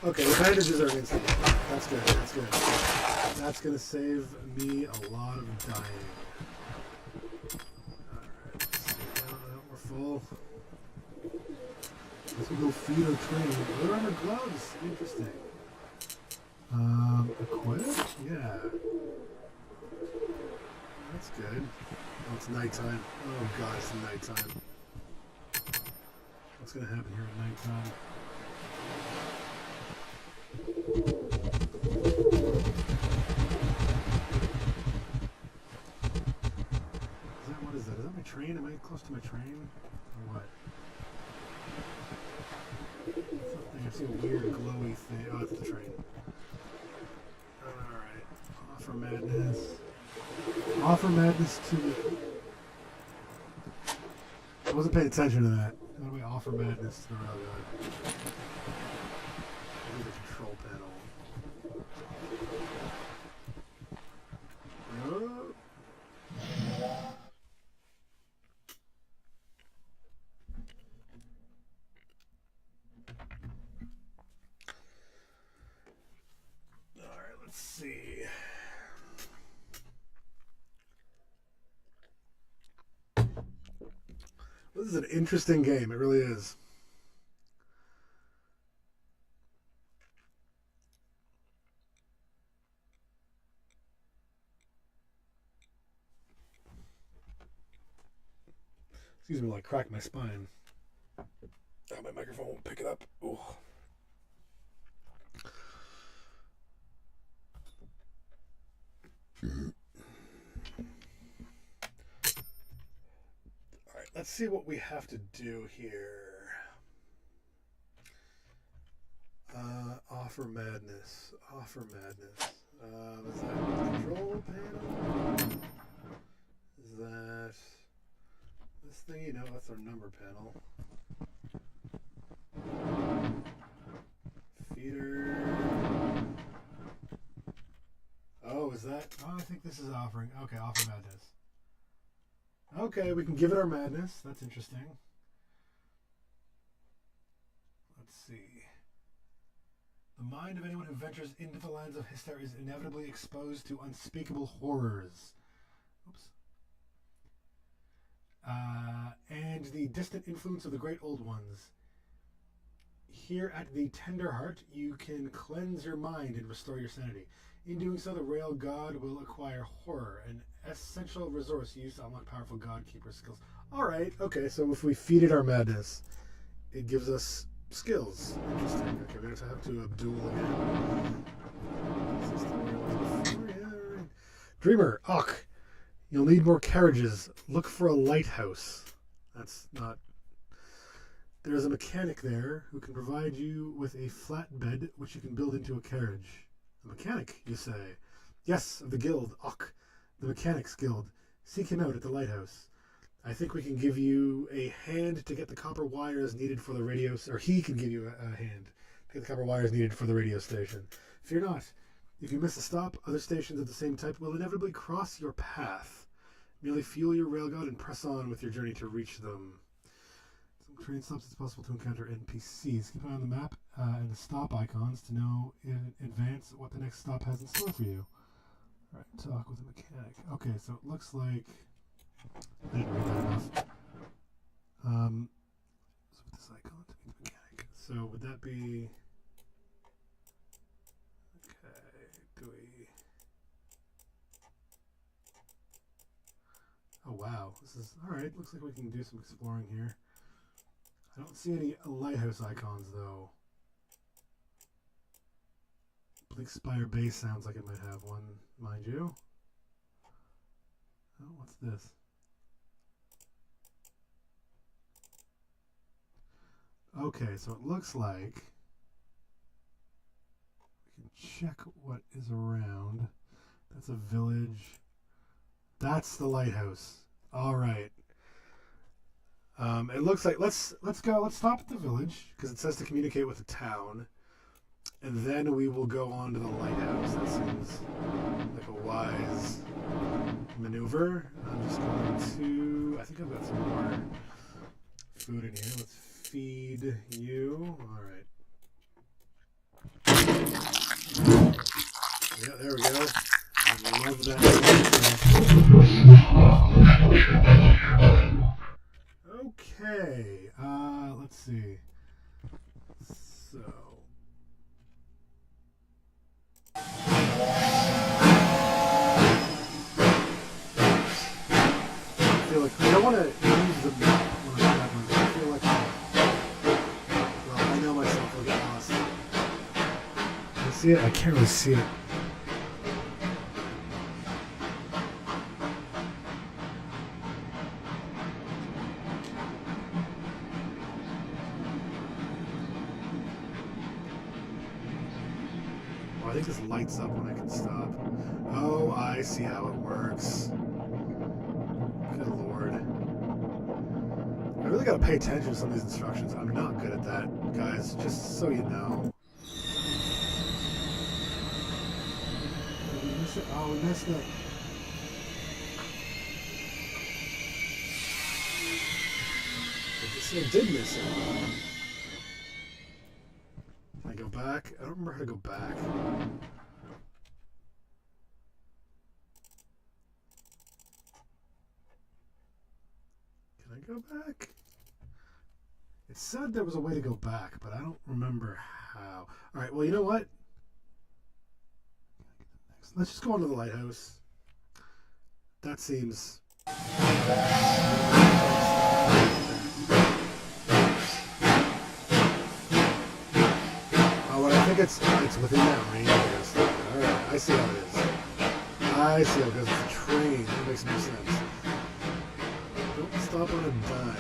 Okay, the bandages are instant. That's good, that's good. That's gonna save me a lot of dying. Alright, let's see. We're full. Let's go feed or train. What are our gloves? Interesting. Equip? Yeah. That's good. Oh, it's nighttime. Oh god, it's nighttime. What's gonna happen here at nighttime? What is that? Is that my train? Am I close to my train? Or what? Something. I see a weird glowy thing. Oh, it's the train. Alright. Offer madness. Offer madness to me. I wasn't paying attention to that. How do we offer madness to the Railgod? Maybe the control panel. Alright, let's see. This is an interesting game, it really is. Excuse me while I crack my spine. Oh, my microphone won't pick it up. Ooh. Alright, let's see what we have to do here. Offer madness. Offer madness. Is that the control panel? Is that this thingy? No, that's our number panel. Feeder. Oh, is that? Oh, I think this is offering. Okay, offer madness. Okay, we can give it our madness. That's interesting. Let's see. The mind of anyone who ventures into the lands of Hysterra is inevitably exposed to unspeakable horrors. Oops. And the distant influence of the great old ones. Here at the Tender Heart, you can cleanse your mind and restore your sanity. In doing so, the Railgod will acquire horror, an essential resource used to unlock powerful Godkeeper skills. Alright, okay, so if we feed it our madness, it gives us skills. Interesting. Okay, we're going to have to duel again. Dreamer, Ach, you'll need more carriages. Look for a lighthouse. That's not... There is a mechanic there who can provide you with a flatbed which you can build into a carriage. A mechanic, you say? Yes, of the guild, Och, the Mechanics Guild. Seek him out at the lighthouse. I think we can give you a hand to get the copper wires needed for the radio, or he can give you a hand to get the copper wires needed for the radio station. Fear not. If you miss a stop, other stations of the same type will inevitably cross your path. Merely fuel your railgod and press on with your journey to reach them. Some train stops it's possible to encounter NPCs. Keep an eye on the map and the stop icons to know in advance what the next stop has in store for you. Alright, talk with a mechanic. Okay, so it looks like... I didn't read that enough. So with this icon to meet the mechanic. So would that be... Do we... Oh wow, this is alright. Looks like we can do some exploring here. I don't see any lighthouse icons though. Bleak Spire Base sounds like it might have one, mind you. Oh, what's this? Okay, so it looks like we can check what is around. That's a village. That's the lighthouse. All right. It looks like let's go. Let's stop at the village because it says to communicate with the town, and then we will go on to the lighthouse. That seems like a wise maneuver. I'm just going to. I think I've got some more food in here. Let's feed you. All right. Yeah, there we go. I love that. Okay, let's see. So. I feel like I don't want to use the map when I'm traveling. I feel like, well, I know myself, I'll get lost. Can you see it? I can't really see it. I think this lights up when I can stop. Oh, I see how it works. Good lord. I really gotta pay attention to some of these instructions. I'm not good at that, guys, just so you know. Did we miss it? Oh, we missed it. I did miss it. Can I go back? I don't remember how to go back. Can I go back? It said there was a way to go back, but I don't remember how. Alright, well, you know what? Let's just go on to the lighthouse. That seems... I think it's within that range. Alright, I see how it is. I see how it goes. It's a train. That makes no sense. Don't stop on a dime.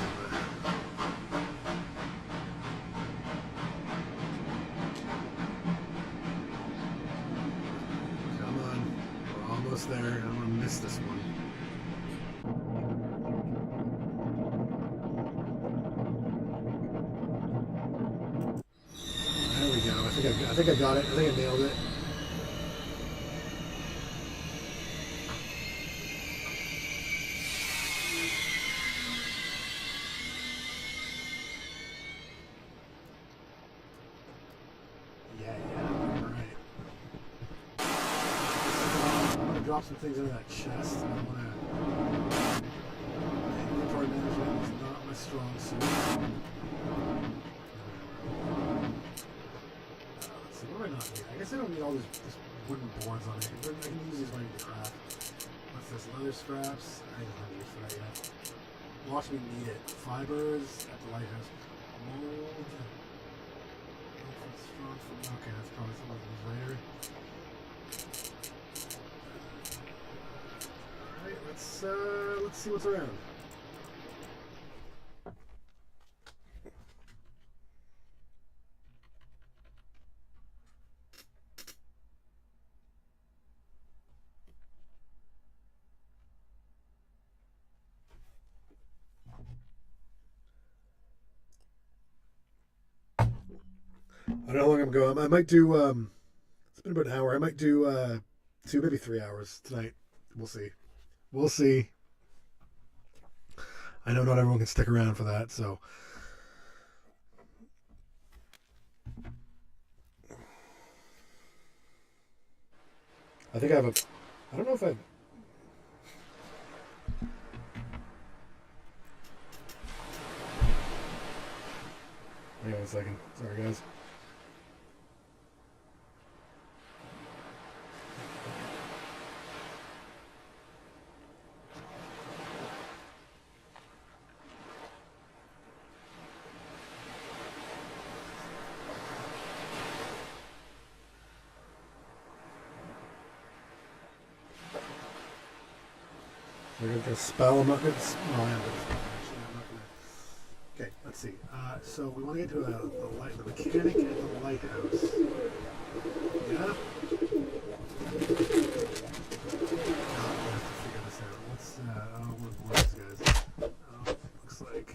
Come on. We're almost there. I don't want to miss this one. I think I got it. I think I nailed it. Yeah, alright. I'm gonna drop some things into that chest. I want to... Inventory management is not my strong suit. What do I not need? I guess I don't need all these wooden boards on it. I can use these when I need to craft. What's this? Leather scraps? I don't have use for that yet. Watch me need it. Fibers at the lighthouse. Mold. Okay, that's probably some of those later. Alright, let's see what's around. I don't know how long I'm going. I might do. It's been about an hour. I might do 2, maybe 3 hours tonight. We'll see. We'll see. I know not everyone can stick around for that, so. I think I have a. I don't know if I. Hang on a second. Sorry, guys. We're going to spell. I'm not going to. No, I am going to spell. Actually, I'm not going to. Okay, let's see. So we want to get to the mechanic at the lighthouse. Yeah. Oh, I have to figure this out. What's what are these guys? Oh, looks like.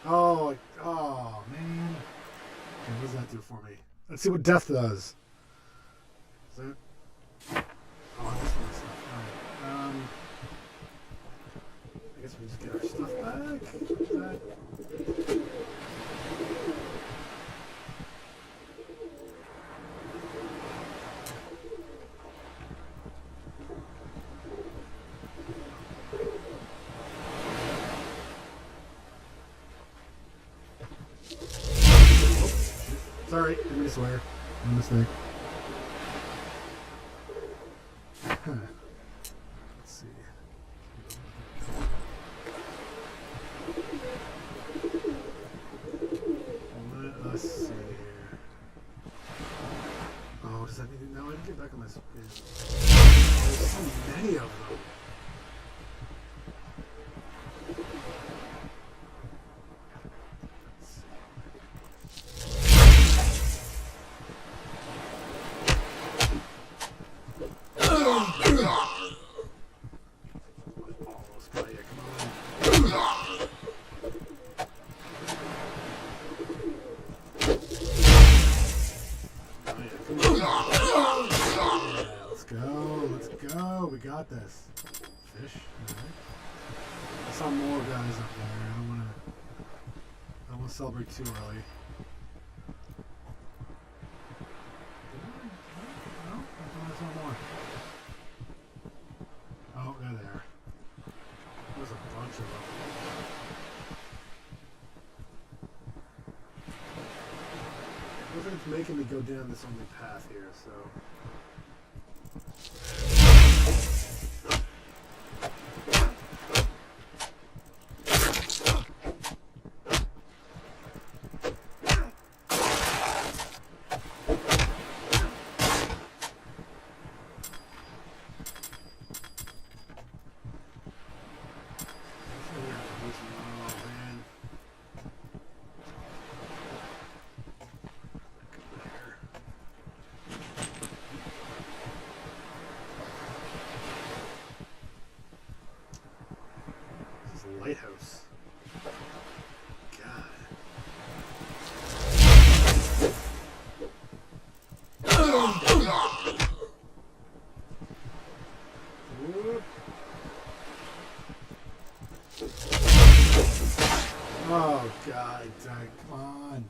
Oh man. Okay, what does that do for me? Let's see what death does. Is that? Oh, this one stuff. Alright. I guess we just get our stuff back. Is that? Sorry, didn't mean to swear. My mistake. Let's see. Let us see here. Oh, does that mean? No, I didn't get back on my screen. There's so many of them. We got this. Fish. Right. I saw more guys up there. I don't want to celebrate too early. No, I saw more. Oh, they're there. There's a bunch of them. I don't think it's making me go down this only path here, so. Lighthouse. God. Oh God, Doug, come on.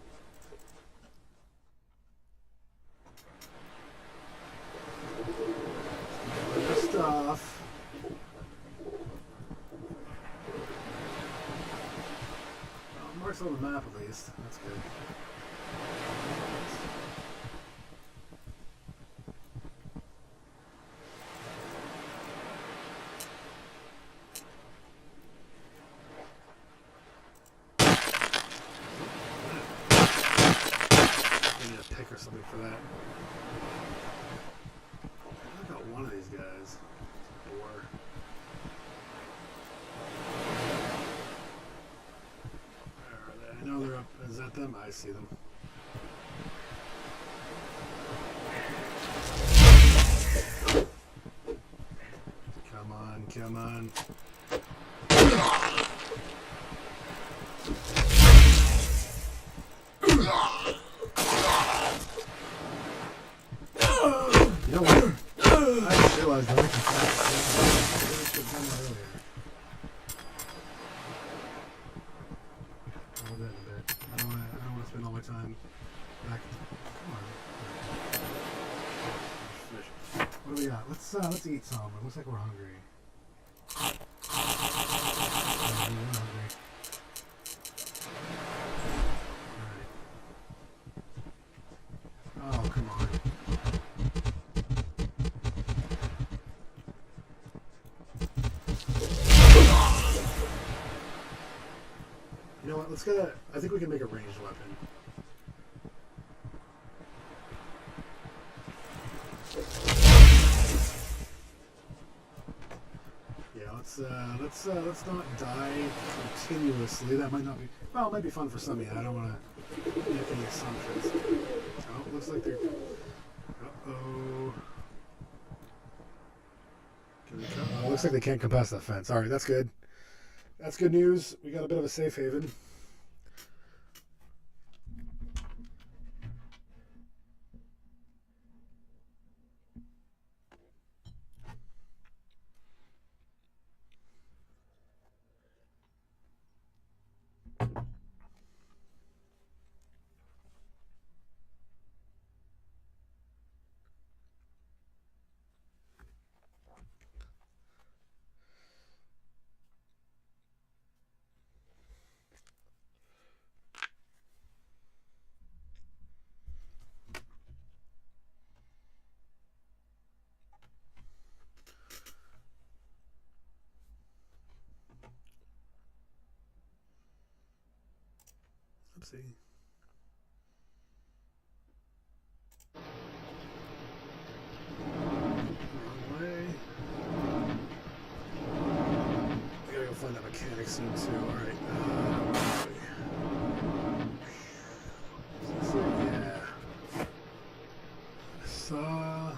Good stuff. Marks on the map at least. That's good. I need a pick or something for that. I got one of these guys. Or I know they're up. Is that them? I see them. Come on. You know what? I just realized that I can fast. I should have done that earlier. I'll do that in a bit. I don't want to spend all my time back. Come on. What do we got? Let's eat some. It looks like we're hungry. Yeah, we're hungry. All right. Oh, come on. You know what? Let's get a. I think we can make a ranged weapon. Yeah, let's not die continuously. That might not be. Well, it might be fun for some of you. I don't want to make any assumptions. Oh, looks like they're. Uh-oh. Oh, looks like they can't come past that fence. All right, that's good. That's good news. We got a bit of a safe haven. Oopsie. Wrong way. We gotta go find that mechanic soon too. Alright. Yeah. Saw,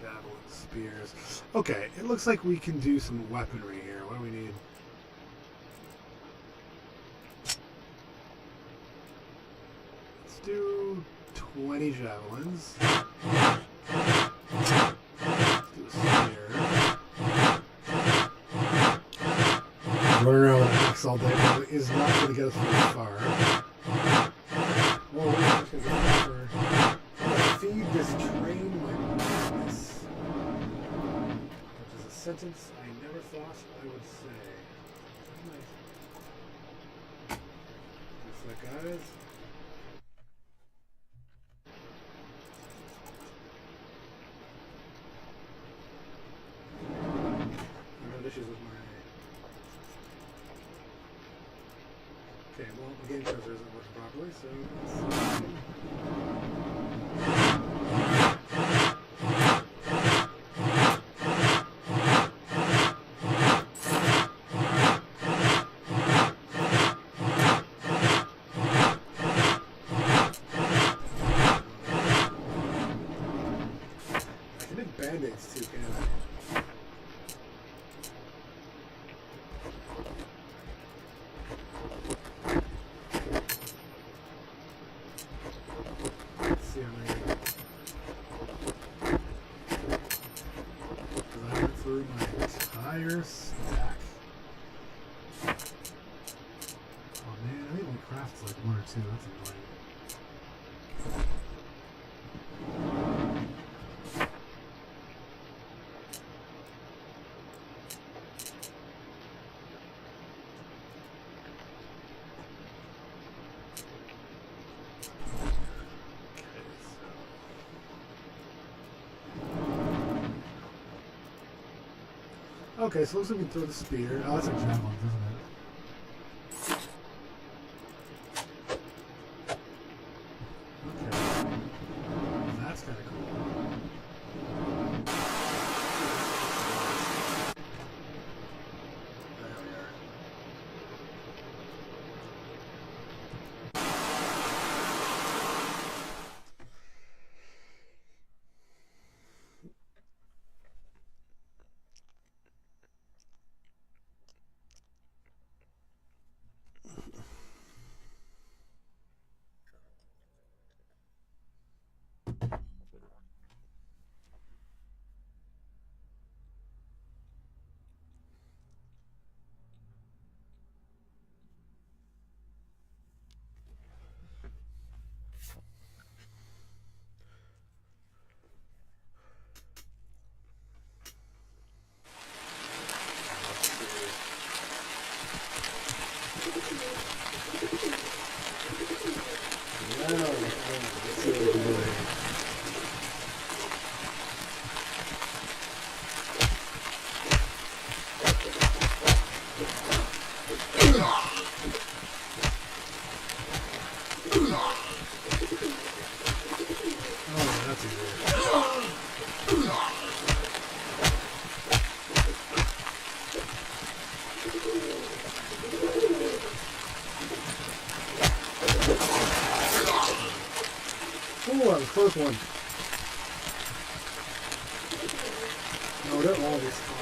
javelin, spears. Okay, it looks like we can do some weaponry here. What do we need? Let's do 20 javelins. Let's do a spear. Running around with an axe all day probably is not going to get us very far. Well, we're just going to go for feed this train my business. Which is a sentence I never thought I would say. Looks like guys. I had issues with my. Okay, well, the game cursor isn't working properly, so I can make band-aids too, can't I? Let's see how many. Because I went through my entire stack. Oh man, I think my craft's like 1 or 2. That's annoying. Okay, so it looks like we can throw the spear. Oh, that's a javelin, isn't it? Okay. That's kind of cool. There we are. Close one. No, they're all this fun.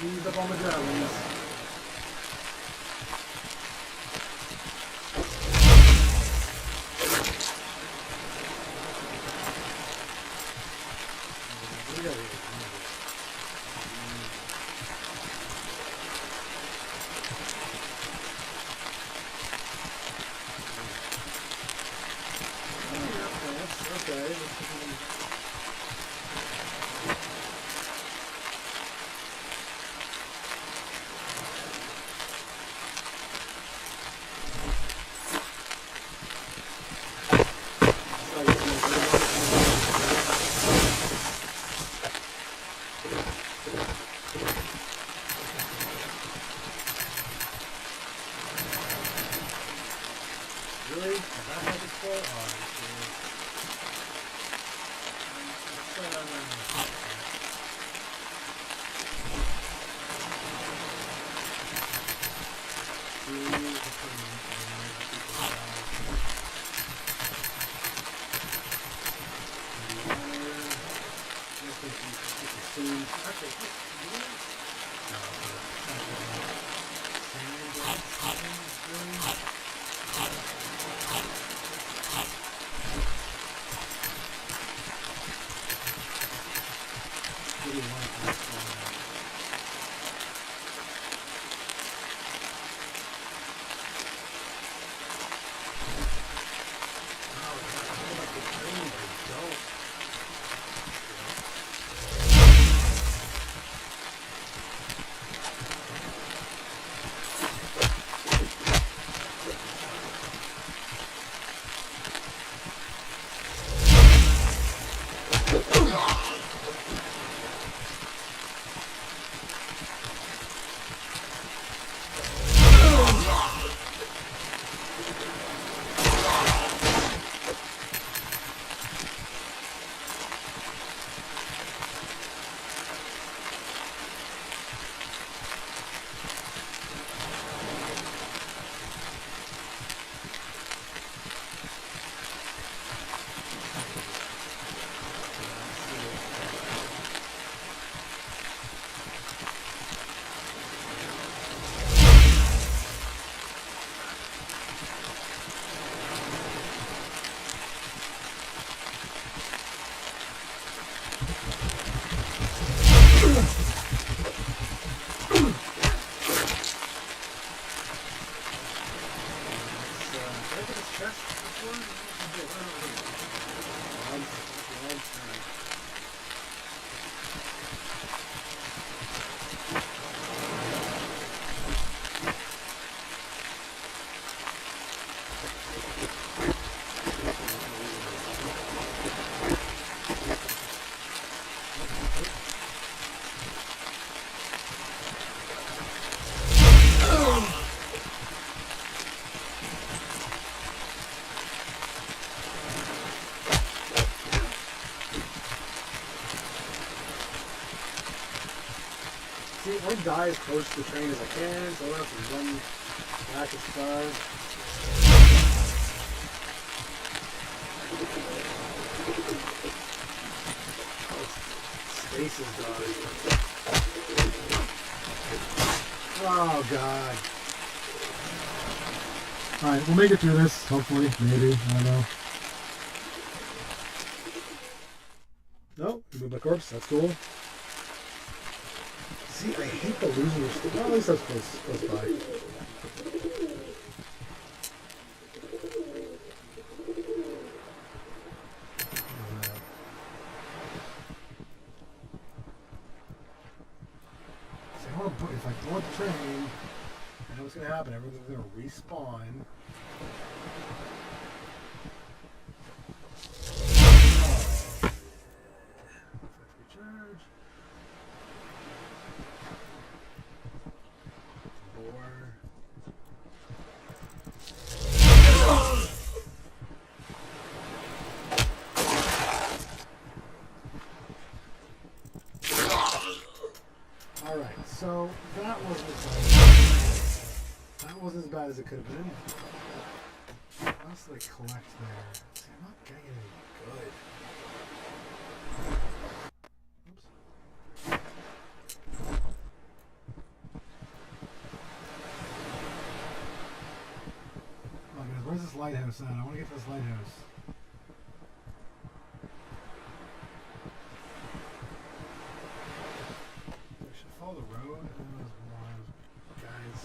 Ease up on the drivers. Okay. Really? Is that how it's for? to die as close to the train as I can, so I don't have to run back as far. Spaces, dog. Oh, God. Alright, we'll make it through this, hopefully, maybe, I don't know. No, move my corpse, that's cool. See, I hate the losing your stick. Well, at least that's close by. If I board the train, I know what's going to happen. Everything's going to respawn. Recharge. Alright, so that wasn't as bad as it could have been. What else did I collect there? See, I'm not getting anything good. Oops. Oh, guys, where's this lighthouse at? I want to get to this lighthouse. Follow the road. Guys.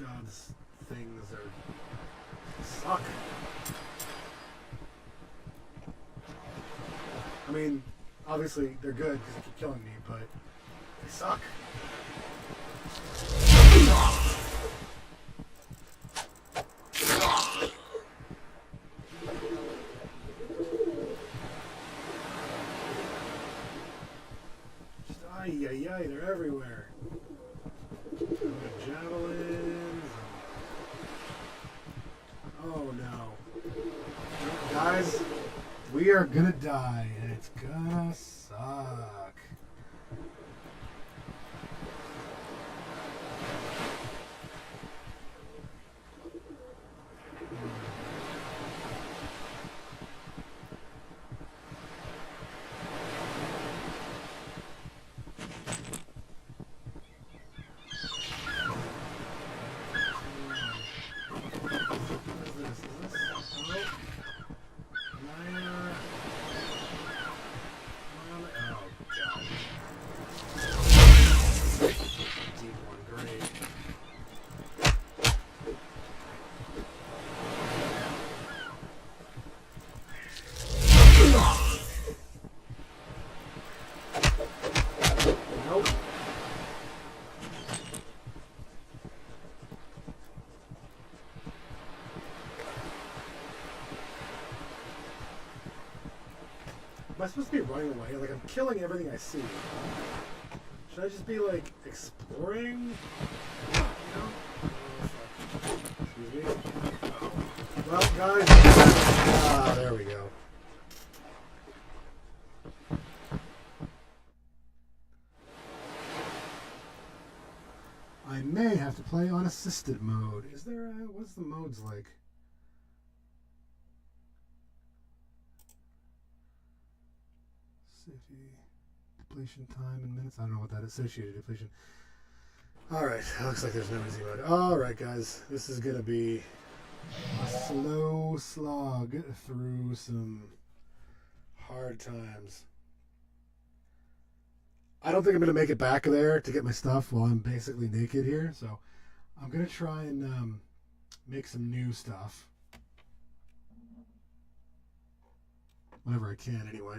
Railgods things suck. I mean, obviously they're good because they keep killing me, but they suck. Just ay, they're everywhere. Javelins. Oh no. Guys, we are gonna die and it's gonna suck. Am I supposed to be running away? Like, I'm killing everything I see. Should I just be, like, exploring? You know? Excuse me? Well, guys... Ah, there we go. I may have to play on assisted mode. Is there a... What's the modes like? Depletion time in minutes. I don't know what that is. Associated depletion. Alright, looks like there's no easy mode. Alright, guys. This is going to be a slow slog through some hard times. I don't think I'm going to make it back there to get my stuff while I'm basically naked here. So I'm going to try and make some new stuff. Whenever I can, anyway.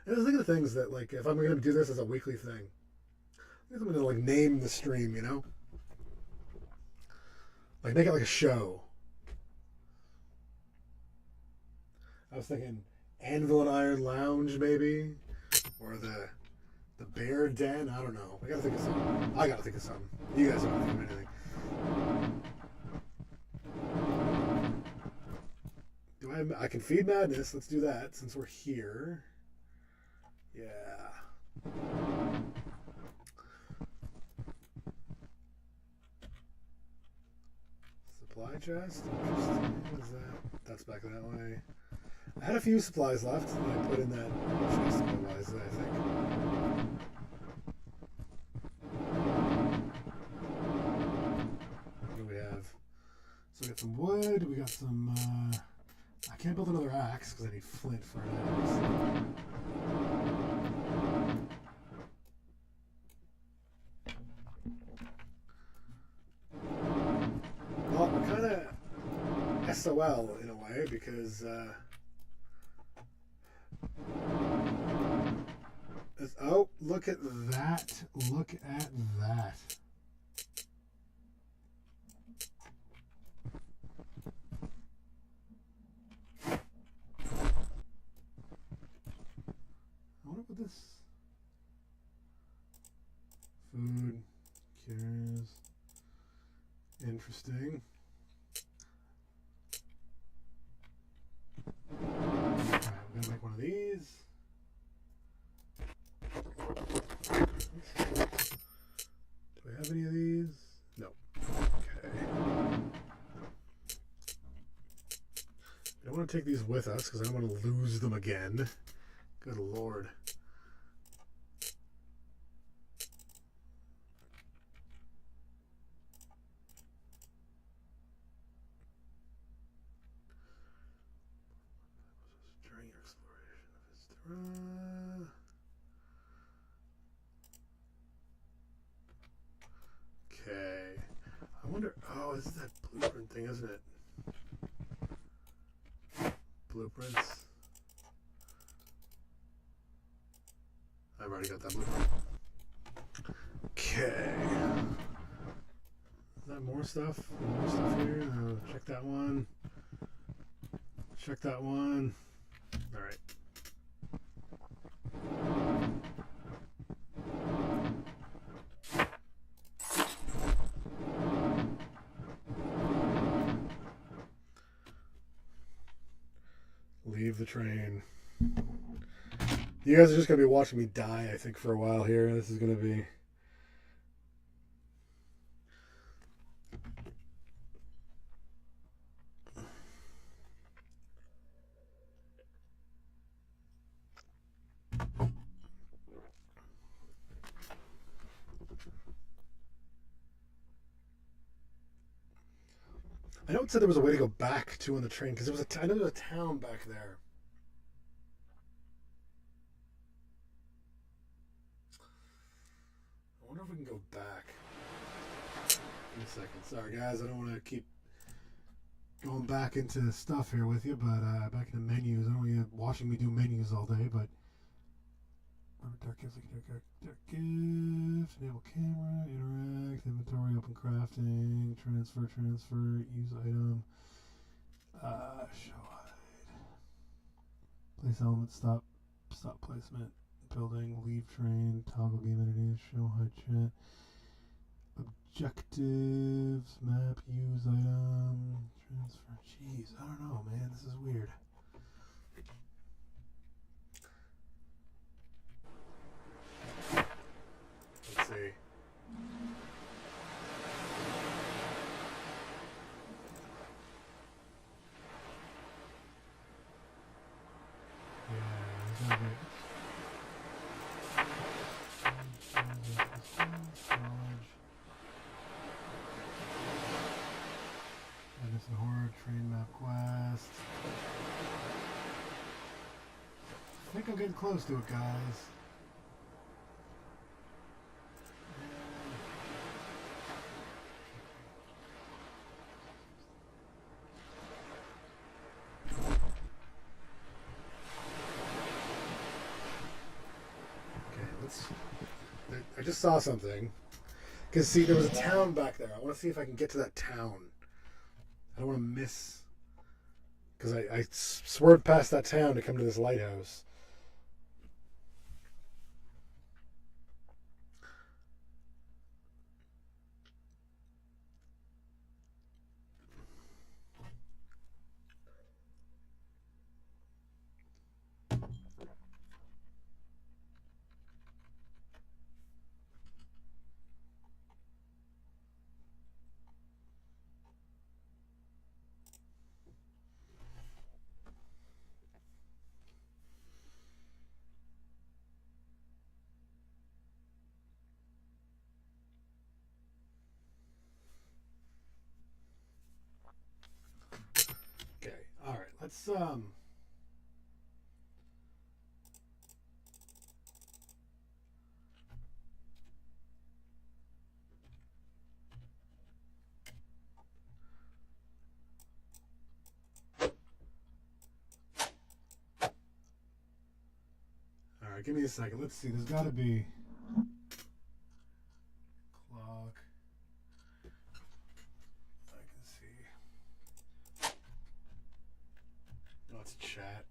And I was thinking of things that, like, if I'm going to do this as a weekly thing, I guess I'm going to, like, name the stream, you know? Like, make it like a show. I was thinking Anvil and Iron Lounge, maybe? Or the Bear Den? I don't know. I gotta think of something. I gotta think of something. You guys don't think of anything. I can feed madness. Let's do that since we're here. Yeah. Supply chest? Interesting. What is that? That's back that way. I had a few supplies left that I put in that chest wisely, I think. What do we have? So we got some wood, we got some I can't build another axe because I need flint for an axe. Well, we're kind of SOL in a way because oh, look at that. Look at that. I wonder what this food cures. Interesting. Alright, I'm gonna make one of these. Do we have any of these? No. Okay. I don't want to take these with us because I don't want to lose them again. Good Lord. During your exploration of Hysterra. Okay. I wonder. Oh, this is that blueprint thing, isn't it? Blueprints. I've already got that blueprint. Okay. Is that more stuff? More stuff here? Check that one. Check that one. All right. Leave the train. You guys are just going to be watching me die, I think, for a while here. This is going to be... I know it said there was a way to go back to on the train, because I know there's a town back there. I wonder if we can go back. Give me a second. Sorry, guys. I don't want to keep going back into stuff here with you, but back into menus. I don't want you watching me do menus all day, but... Dark gift, enable camera, interact, inventory, open crafting, transfer, use item, show hide, place element, stop placement, building, leave train, toggle game entities, show hide chat, objectives, map, use item, transfer. Jeez, I don't know, man. This is weird. Let's see. Madness and Horror, train map quest. I think I'm getting close to it, guys. I just saw something. Because, see, there was a town back there. I want to see if I can get to that town. I don't want to miss... Because I swerved past that town to come to this lighthouse. Okay, alright, let's, Alright, give me a second. Let's see, there's gotta be... Clock... I can see... Oh, it's chat.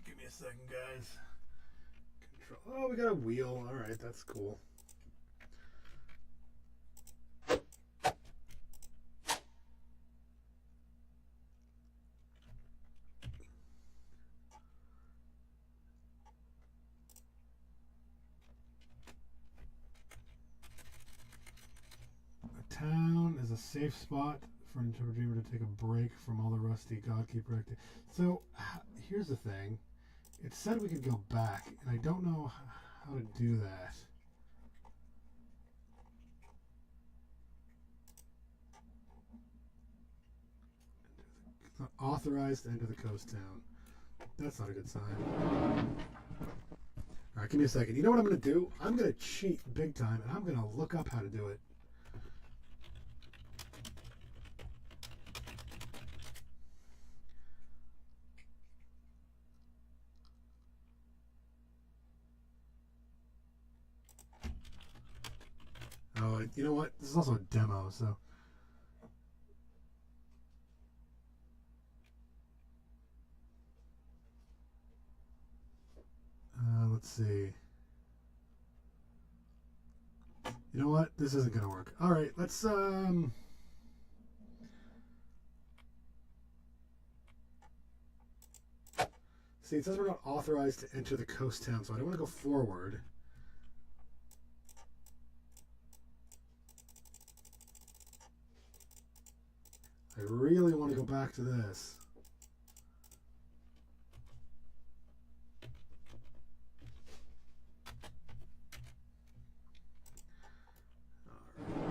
Give me a second, guys. Control. Oh, we got a wheel. All right, that's cool. A town is a safe spot for an interpreter to take a break from all the rusty Godkeeper activity. So, here's the thing. It said we could go back, and I don't know how to do that. It's not authorized to enter the coast town. That's not a good sign. Alright, give me a second. You know what I'm going to do? I'm going to cheat big time, and I'm going to look up how to do it. Oh, you know what? This is also a demo, so... let's see. You know what? This isn't going to work. Alright, let's, See, it says we're not authorized to enter the coast town, so I don't want to go forward. I really want to go back to this.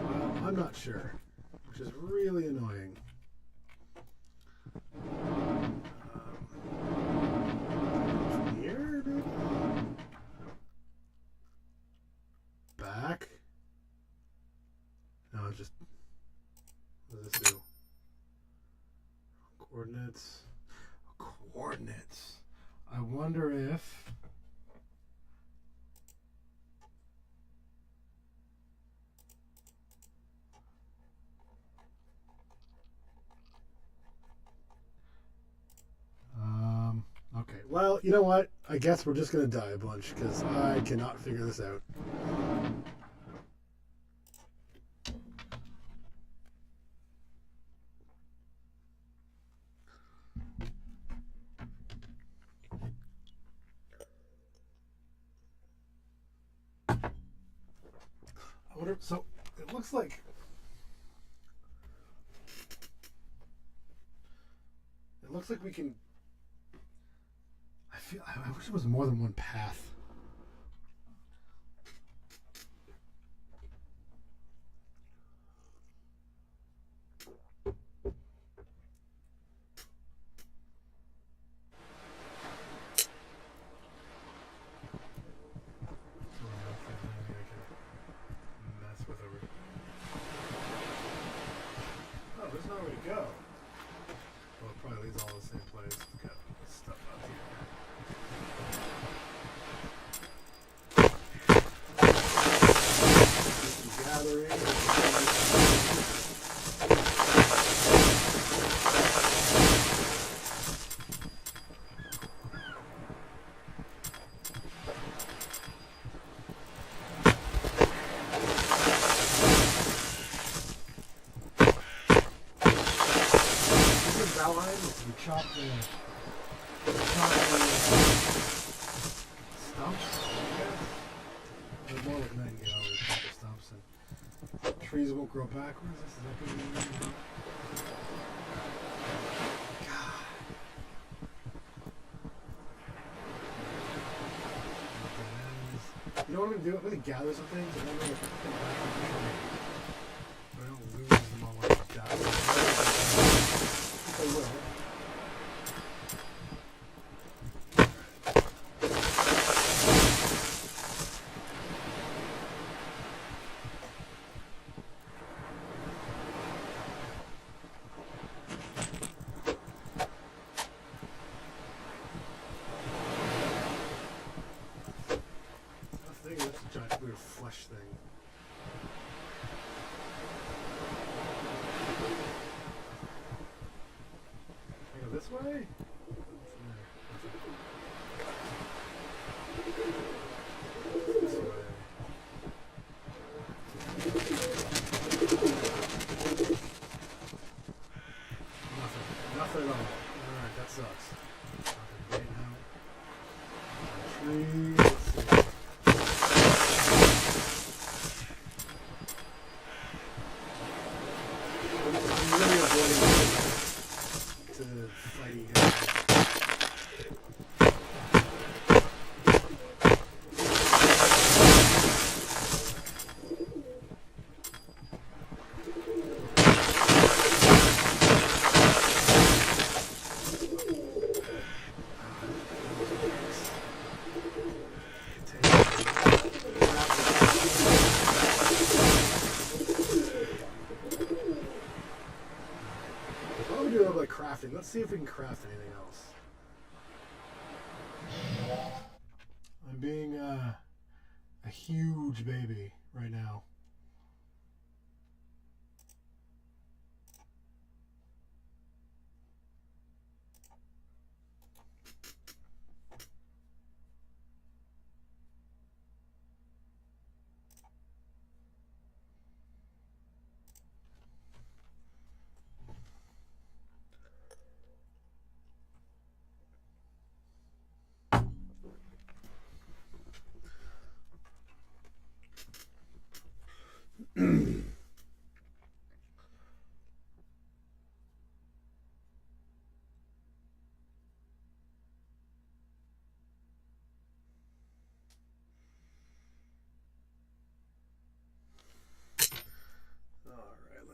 Alright, well, I'm not sure, which is really annoying. From here, maybe? Back? No, just... What does this do? Coordinates. Coordinates. I wonder if... Okay, well, you know what? I guess we're just going to die a bunch, because I cannot figure this out. I wonder, so, it looks like... It looks like we can... I wish there was more than one path. Mess with over. Oh, there's nowhere to go. Well, it probably leads all to the same place. It's got stuff out here. outline. We chop the stumps. They're more like 90 hours. Chop the stumps and trees won't grow backwards. Is that going to be? God. You know what I'm going to do? I'm going to gather some things and then I'm going to put them back on the tree. I don't lose them all like that. I will. Weird flesh thing. Can I go this way? This way. Nothing at all. Alright, that sucks. Nothing right now. Tree. Let's see. Crafting. Let's see if we can craft anything else. I'm being a huge baby right now.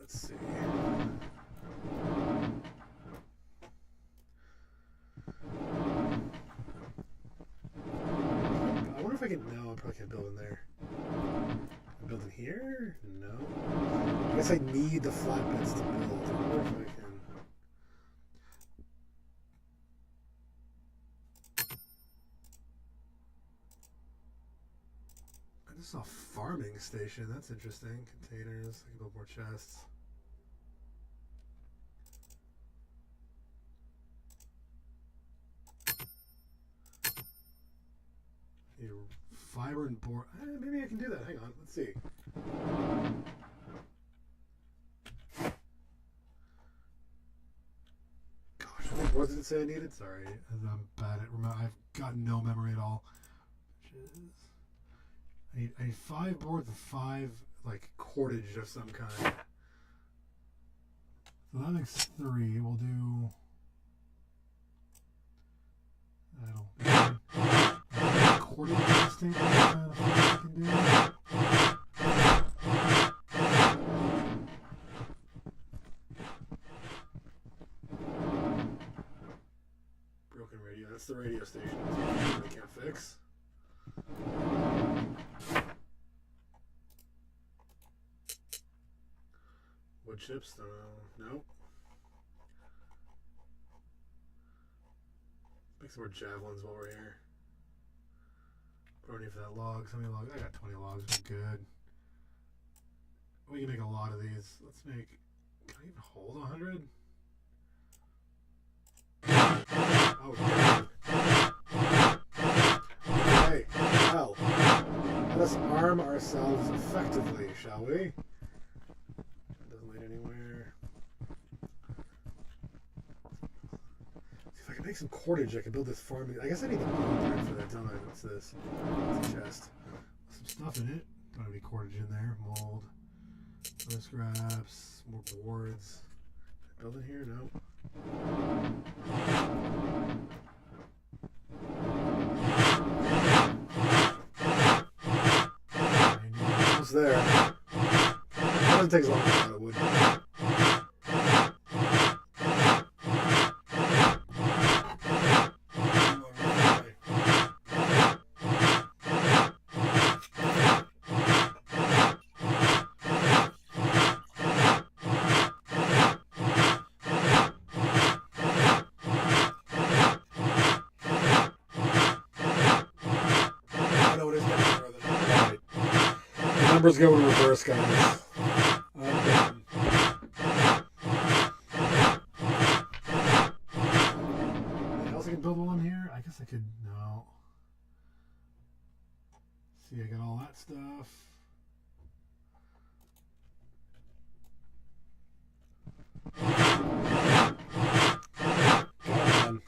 Let's see. I wonder if I can. No, I probably can't build in there. Build in here? No. I guess I need the flatbeds to build. I wonder if I can. I just saw a farming station. That's interesting. Containers. I can build more chests. Fiber and board. Maybe I can do that. Hang on. Let's see. Gosh, how many boards did it say I needed? Sorry, I'm bad at remember. I've got no memory at all. I need 5 boards and 5 like cordage of some kind. So that makes 3. We'll do. I don't. Cordage testing. I can do. Broken radio. That's the radio station. I can't fix. Wood chips? Nope. Make some more javelins while we're here. What do I need for that logs? How many logs? I got 20 logs. We're good. We can make a lot of these. Let's make. Can I even hold 100? Oh, God. Okay. Well, let us arm ourselves effectively, shall we? Doesn't lead anywhere. make some cordage. I can build this farm. I guess I need the blueprint for that, don't I? What's this? It's a chest. Some stuff in it. Don't have any cordage in there. Mold. Other scraps. More boards. Build in here? No. Almost there. It doesn't take as long as I thought it would. Numbers go in reverse, guys. Anything else I can build one here? I guess I could. No. See, I got all that stuff. Come on.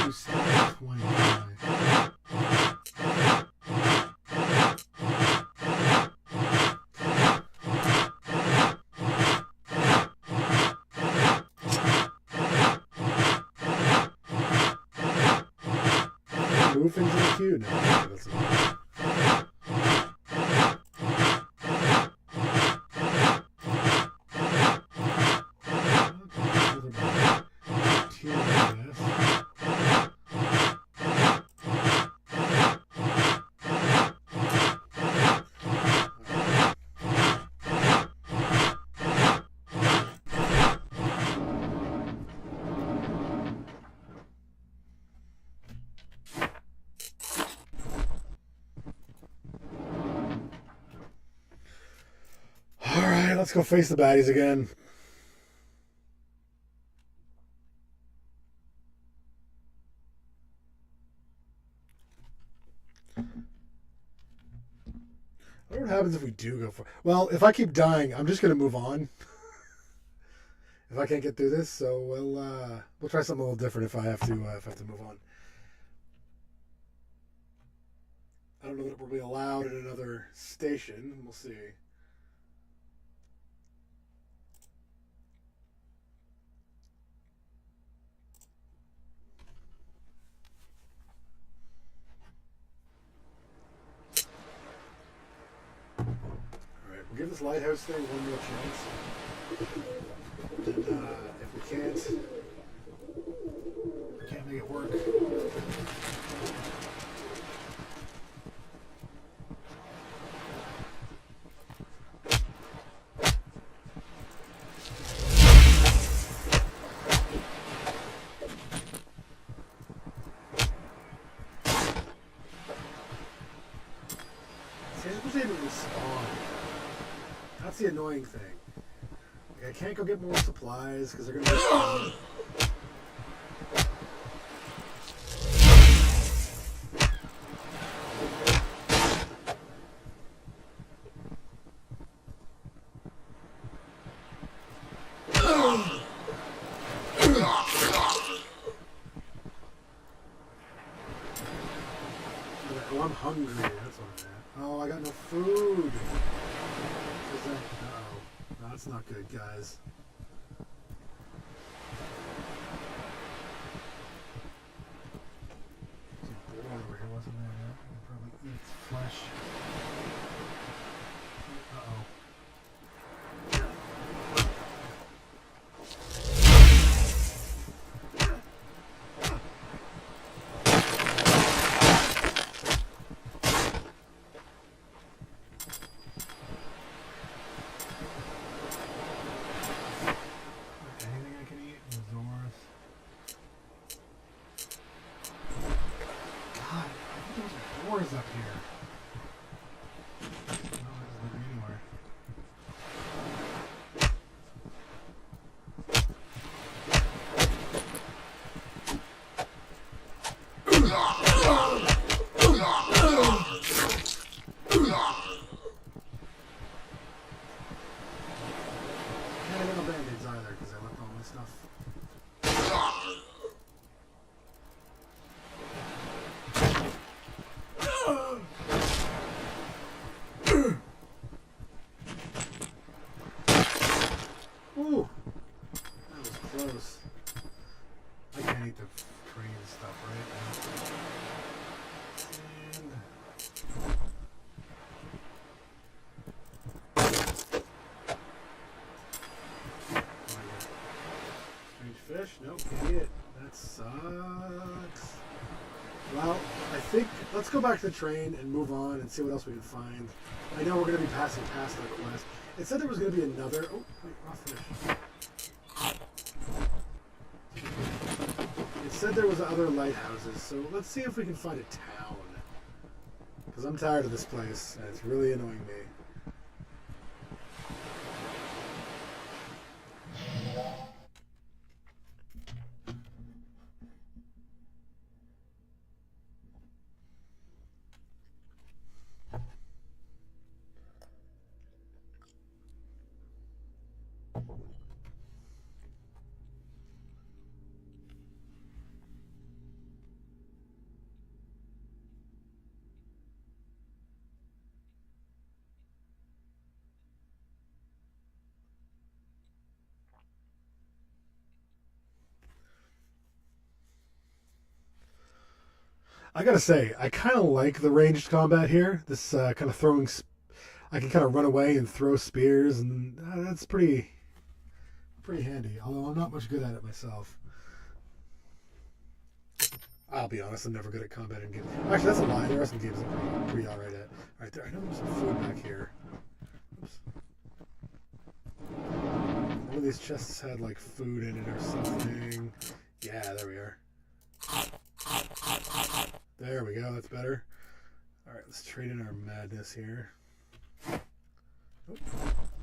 You stack 25. Move things in the queue now. That's Alright, let's go face the baddies again. I wonder what happens if we do go for... Well, if I keep dying, I'm just going to move on. If I can't get through this, so we'll try something a little different if I have to move on. I don't know that we'll be allowed in another station. We'll see. Alright, we'll give this lighthouse thing one more chance. And if we can't make it work. That's the annoying thing. Like, I can't go get more supplies because they're going to be Oh, I'm hungry. That's what I'm at. Oh, I got no food. Uh-oh. No, that's not good, guys. There's a boar over here, wasn't there? It probably eats flesh. Uh-oh. Up here. No, it doesn't lead me anywhere. and stuff. Ooh, that was close. I can't eat the train stuff, right? Strange fish? Nope, can't eat it. That sucks. Well, I think let's go back to the train and move on and see what else we can find. I know we're going to be passing past our quest. It said there was going to be another. Oh, wait, raw fish. It said there was other lighthouses, so let's see if we can find a town. Because I'm tired of this place, and it's really annoying me. I gotta say, I kind of like the ranged combat here. This kind of throwing, I can kind of run away and throw spears, and that's pretty handy. Although I'm not much good at it myself. I'll be honest, I'm never good at combat in games. Actually, that's a lie. There are some games I'm pretty alright at. Alright, there. I know there's some food back here. Oops. One of these chests had like food in it or something. Yeah, there we are. There we go, that's better. Alright, let's trade in our madness here. Oh, is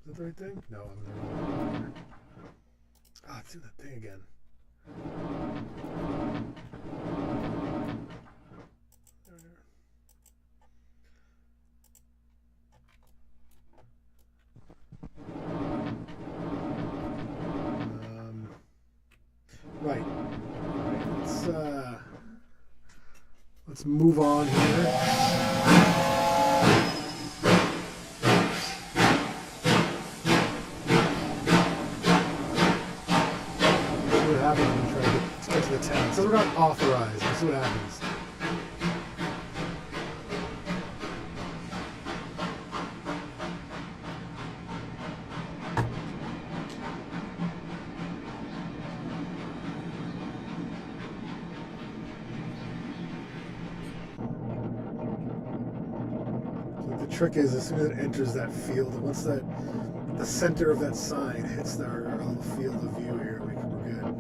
that the right thing? No, I'm in the wrong one. Ah, it's doing that thing again. Right. Let's move on here. See what happens when we try to get to the town. It says we're not authorized. Let's see what happens. The trick is, as soon as it enters that field, once the center of that sign hits our little field of view here, we're good.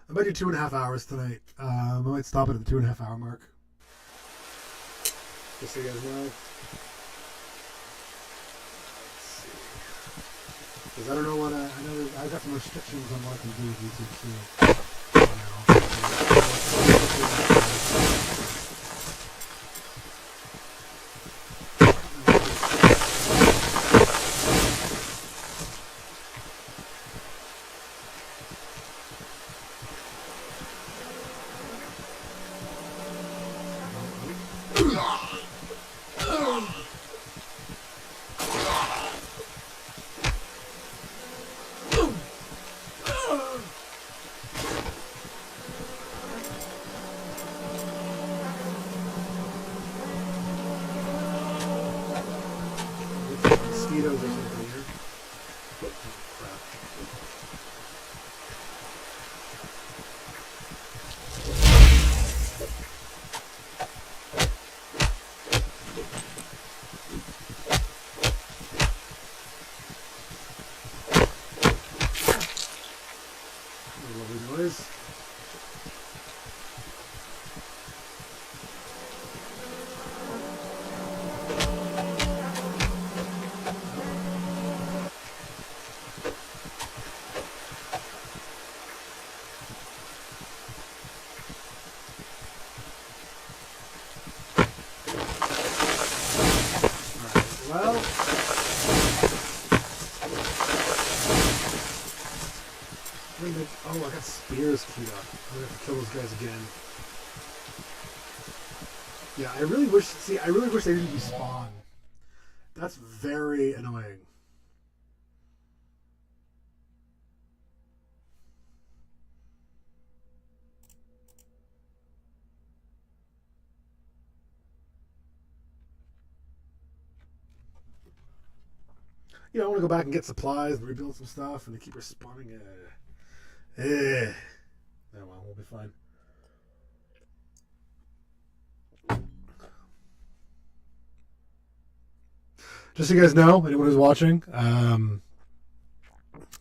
I might do 2.5 hours tonight. I might stop it at the 2.5 hour mark. Just so you guys know. Let's see. Because I don't know what I know. I've got some restrictions on what I can do with YouTube too. Oh, I got spears queued up. I'm gonna have to kill those guys again. Yeah, I really wish. See, I really wish they didn't respawn. That's very annoying. You know, I want to go back and get supplies and rebuild some stuff, and they keep respawning. Oh well, we'll be fine. Just so you guys know, anyone who's watching,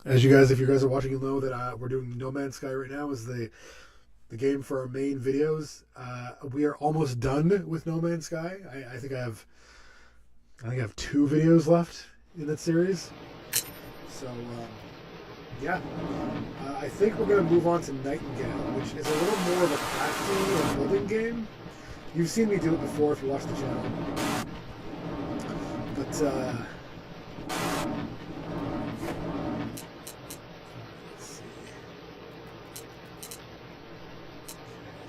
if you guys are watching, you'll know that we're doing No Man's Sky right now as the game for our main videos. We are almost done with No Man's Sky. I think I have 2 videos left in that series. So yeah, I think we're gonna move on to Nightingale, which is a little more of a crafting and building game. You've seen me do it before if you watch the channel. But let's see.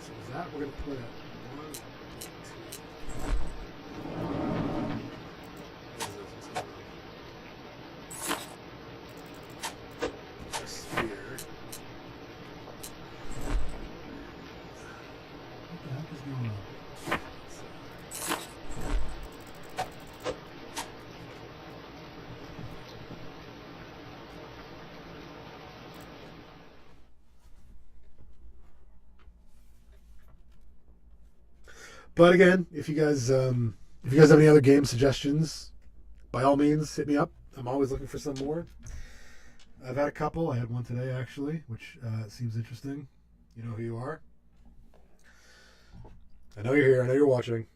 So with that, we're gonna put a 1, 2. A spear. What the heck is going on? But again, if you guys have any other game suggestions, by all means, hit me up. I'm always looking for some more. I've had a couple. I had one today, actually, which seems interesting. You know who you are. I know you're here. I know you're watching.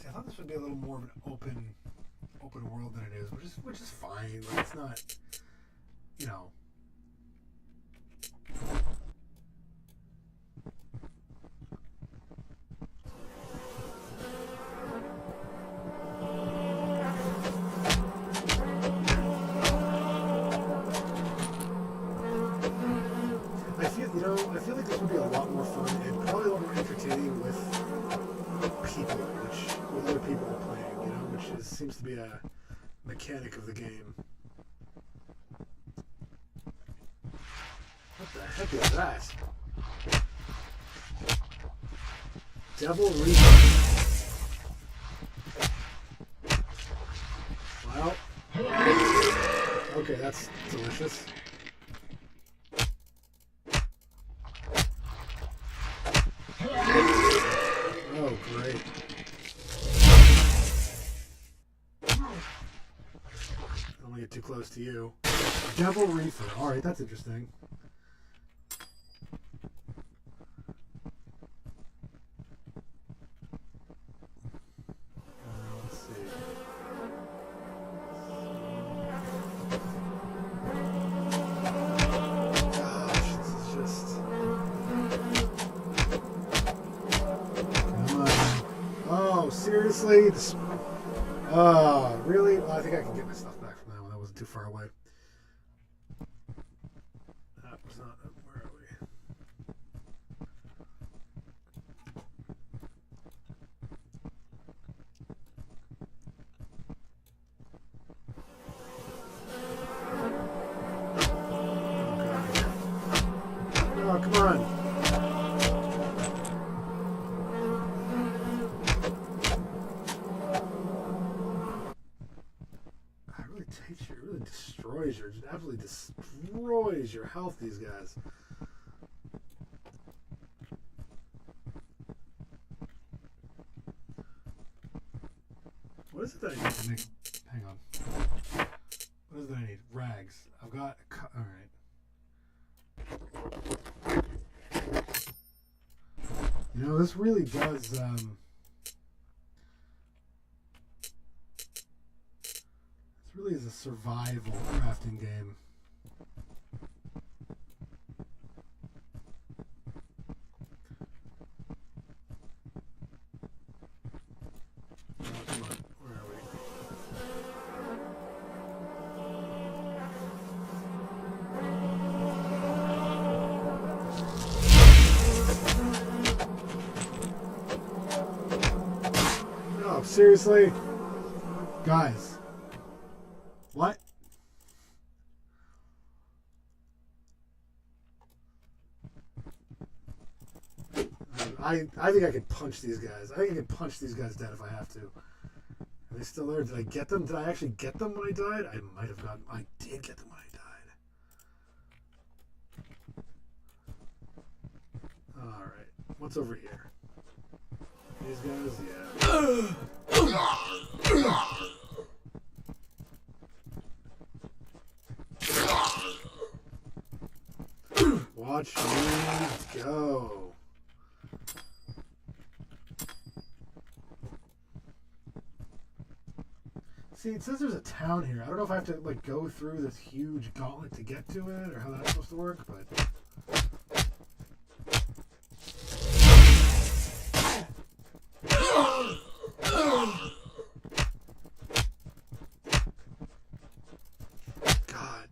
I thought this would be a little more of an open world than it is, which is fine. Like, it's not, you know. I feel like this would be a lot more fun and probably a lot more entertaining with people, with other people playing, you know, which seems to be a mechanic of the game. What the heck is that? Devil Reaper. Well, okay, that's delicious. Oh, great. I don't want to get too close to you. Devil Reaper. Alright, that's interesting. Let's see. Gosh, this is just... Come on. Oh, seriously? Really? Well, I think I can get my stuff back from that one. That wasn't too far away. That was not... Where are we? Oh, come on. It really destroys it absolutely destroys your health, these guys. What is it that I need to make? Hang on. What is it that I need? Rags. I've got... Alright. You know, this really does... really is a survival crafting game. Seriously? Guys. What? I think I could punch these guys. I think I could punch these guys dead if I have to. Are they still there? Did I get them? Did I actually get them when I died? I might have gotten... I did get them when I died. Alright. What's over here? These guys? Yeah. Watch me go. See, it says there's a town here. I don't know if I have to like go through this huge gauntlet to get to it or how that's supposed to work, but God.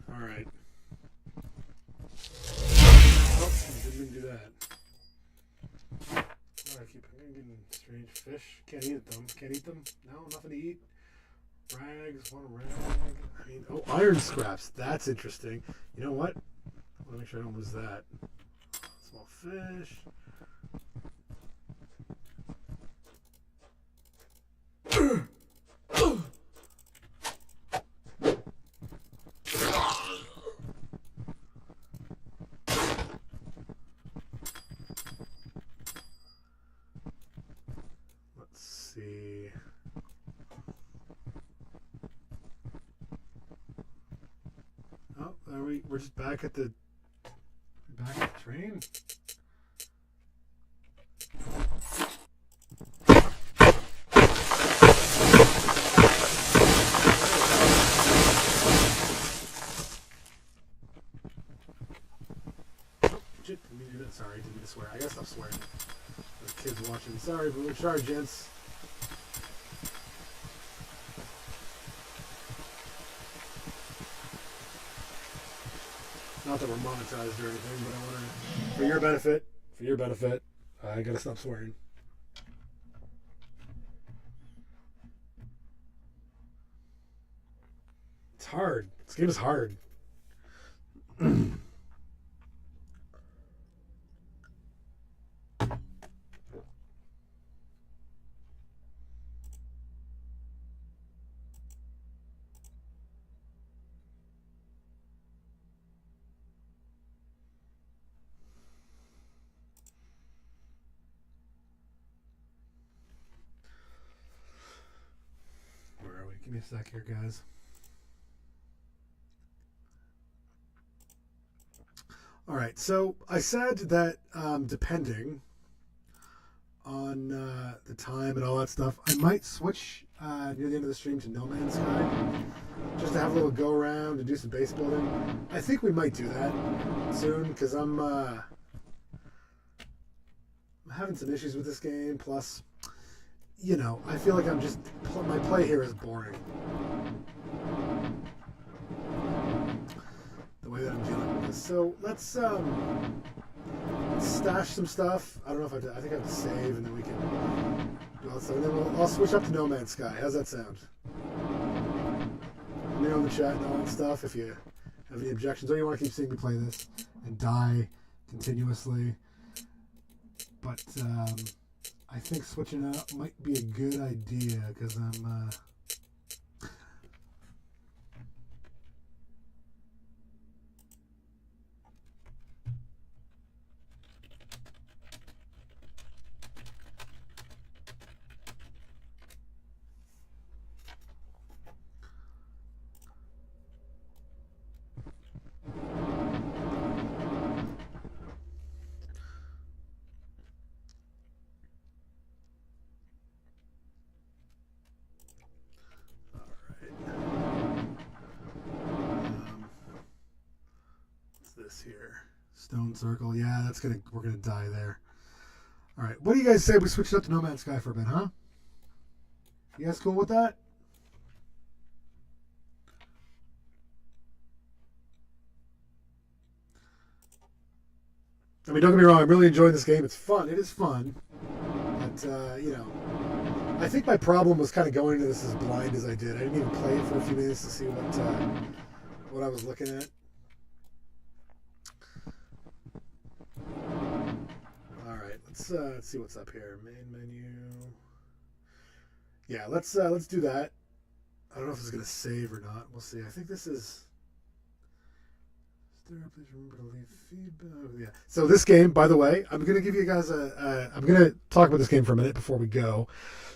All right. Didn't do that. Oh, I keep getting strange fish. Can't eat them. Can't eat them. No, nothing to eat. Rags. One rag. I mean, oh, iron scraps. That's interesting. You know what? I want to make sure I don't lose that. Small fish. See. Oh, we're just back at the train. Didn't mean to do that. Sorry, didn't mean to swear. I gotta stop swearing. The kids watching. Sorry, gents. Not that we're monetized or anything, but I want to, for your benefit, I gotta stop swearing. It's hard. This game is hard. Give me a sec here, guys. All right, so I said that depending on the time and all that stuff, I might switch near the end of the stream to No Man's Sky, just to have a little go around and do some base building. I think we might do that soon, because I'm having some issues with this game, plus... You know, I feel like my play here is boring. The way that I'm dealing with this. So let's stash some stuff. I don't know if I think I have to save and then we can do all that stuff. And then I'll switch up to No Man's Sky. How's that sound? Let me know in the chat and all that stuff if you have any objections or you want to keep seeing me play this and die continuously. But I think switching it up might be a good idea because I'm here. Stone circle. Yeah, we're gonna die there. All right. What do you guys say we switch it up to No Man's Sky for a bit, huh? You guys cool with that? I mean, don't get me wrong. I'm really enjoying this game. It's fun. It is fun. But I think my problem was kind of going into this as blind as I did. I didn't even play it for a few minutes to see what I was looking at. All right, let's see what's up here. Main menu. Yeah, let's do that. I don't know if it's gonna save or not. We'll see. I think this is. Please remember to leave feedback. Yeah. So this game, by the way, I'm gonna give you guys I'm gonna talk about this game for a minute before we go.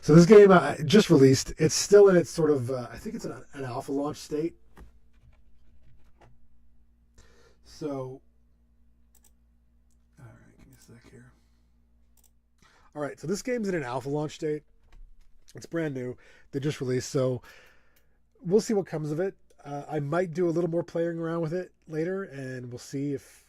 So this game just released. It's still in its sort of I think it's an alpha launch state. So, all right, give me a sec here. All right, so this game's in an alpha launch state. It's brand new. They just released, so we'll see what comes of it. I might do a little more playing around with it later, and we'll see if,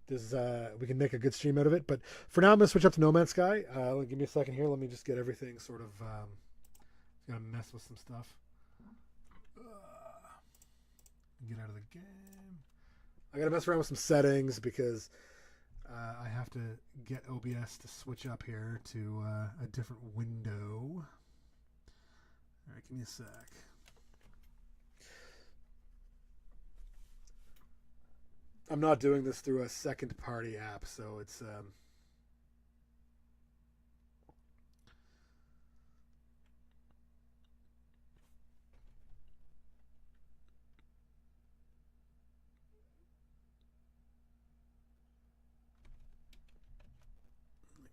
this we can make a good stream out of it. But for now, I'm going to switch up to No Man's Sky. Give me a second here. Let me just get everything sort of... got to mess with some stuff. Get out of the game. I got to mess around with some settings because I have to get OBS to switch up here to a different window. All right, give me a sec. I'm not doing this through a second party app, so it's give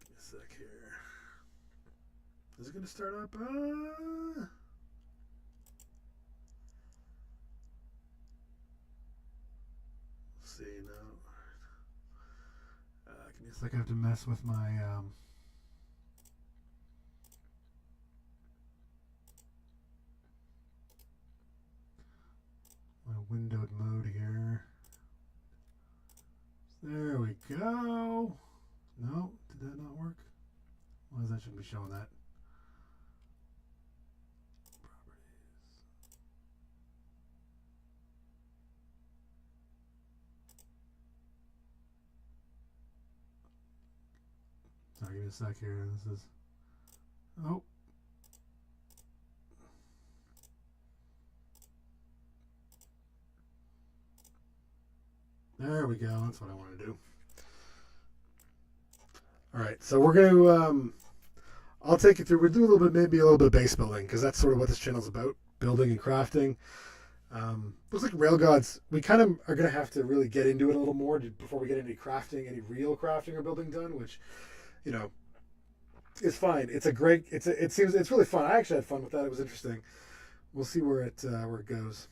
me a sec here. Is it going to start up? See now. Give me a sec. I have to mess with my my windowed mode here. There we go. No, did that not work? Why is that shouldn't be showing that? Sorry, give me a sec here. This is. Oh. There we go. That's what I want to do. All right, so we're going to. I'll take you through. We'll do a little bit, maybe a little bit of base building, because that's sort of what this channel's about: building and crafting. Looks like Railgods. We kind of are going to have to really get into it a little more before we get any crafting, any real crafting or building done, which. It's fine. It's a great. It seems it's really fun. I actually had fun with that. It was interesting. We'll see where it goes.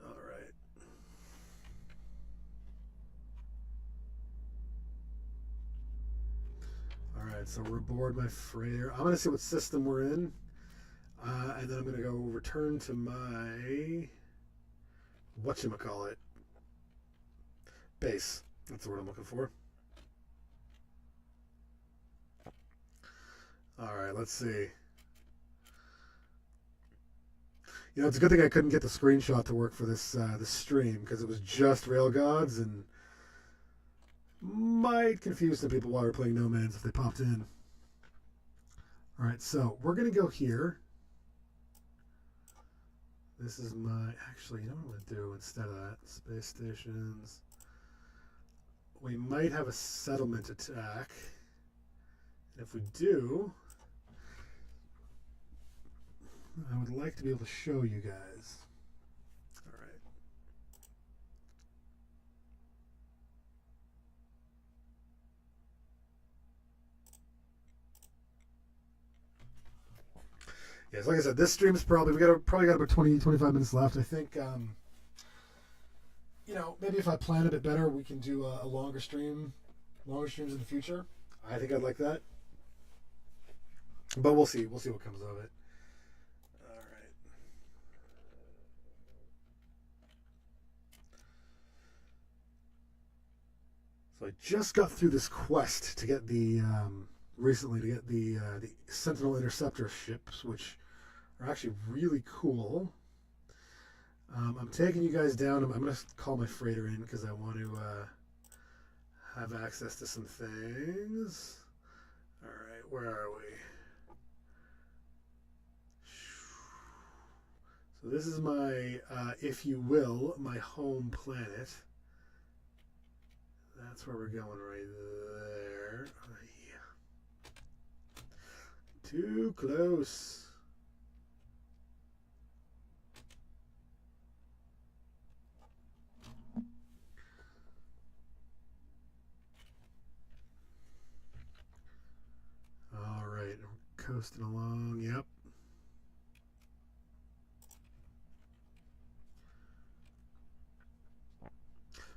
All right. All right. So we're aboard my freighter. I'm gonna see what system we're in. And then I'm going to go return to my, whatchamacallit, base. That's the word I'm looking for. All right, let's see. It's a good thing I couldn't get the screenshot to work for this stream because it was just Railgods and might confuse some people while we're playing No Man's if they popped in. All right, so we're going to go here. This is my, actually, you know what I'm going to do instead of that? Space stations. We might have a settlement attack. And if we do, I would like to be able to show you guys. All right. Yes, like I said, this stream is probably probably got about 20-25 minutes left. I think maybe if I plan a bit better, we can do a longer streams in the future. I think I'd like that, but we'll see. We'll see what comes of it. All right. So I just got through this quest to get the recently to get the Sentinel Interceptor ships, which are actually really cool. I'm taking you guys down. I'm going to call my freighter in because I want to have access to some things. All right, where are we? So this is my, if you will, my home planet. That's where we're going right there. Yeah. Too close. All right, we're coasting along. Yep.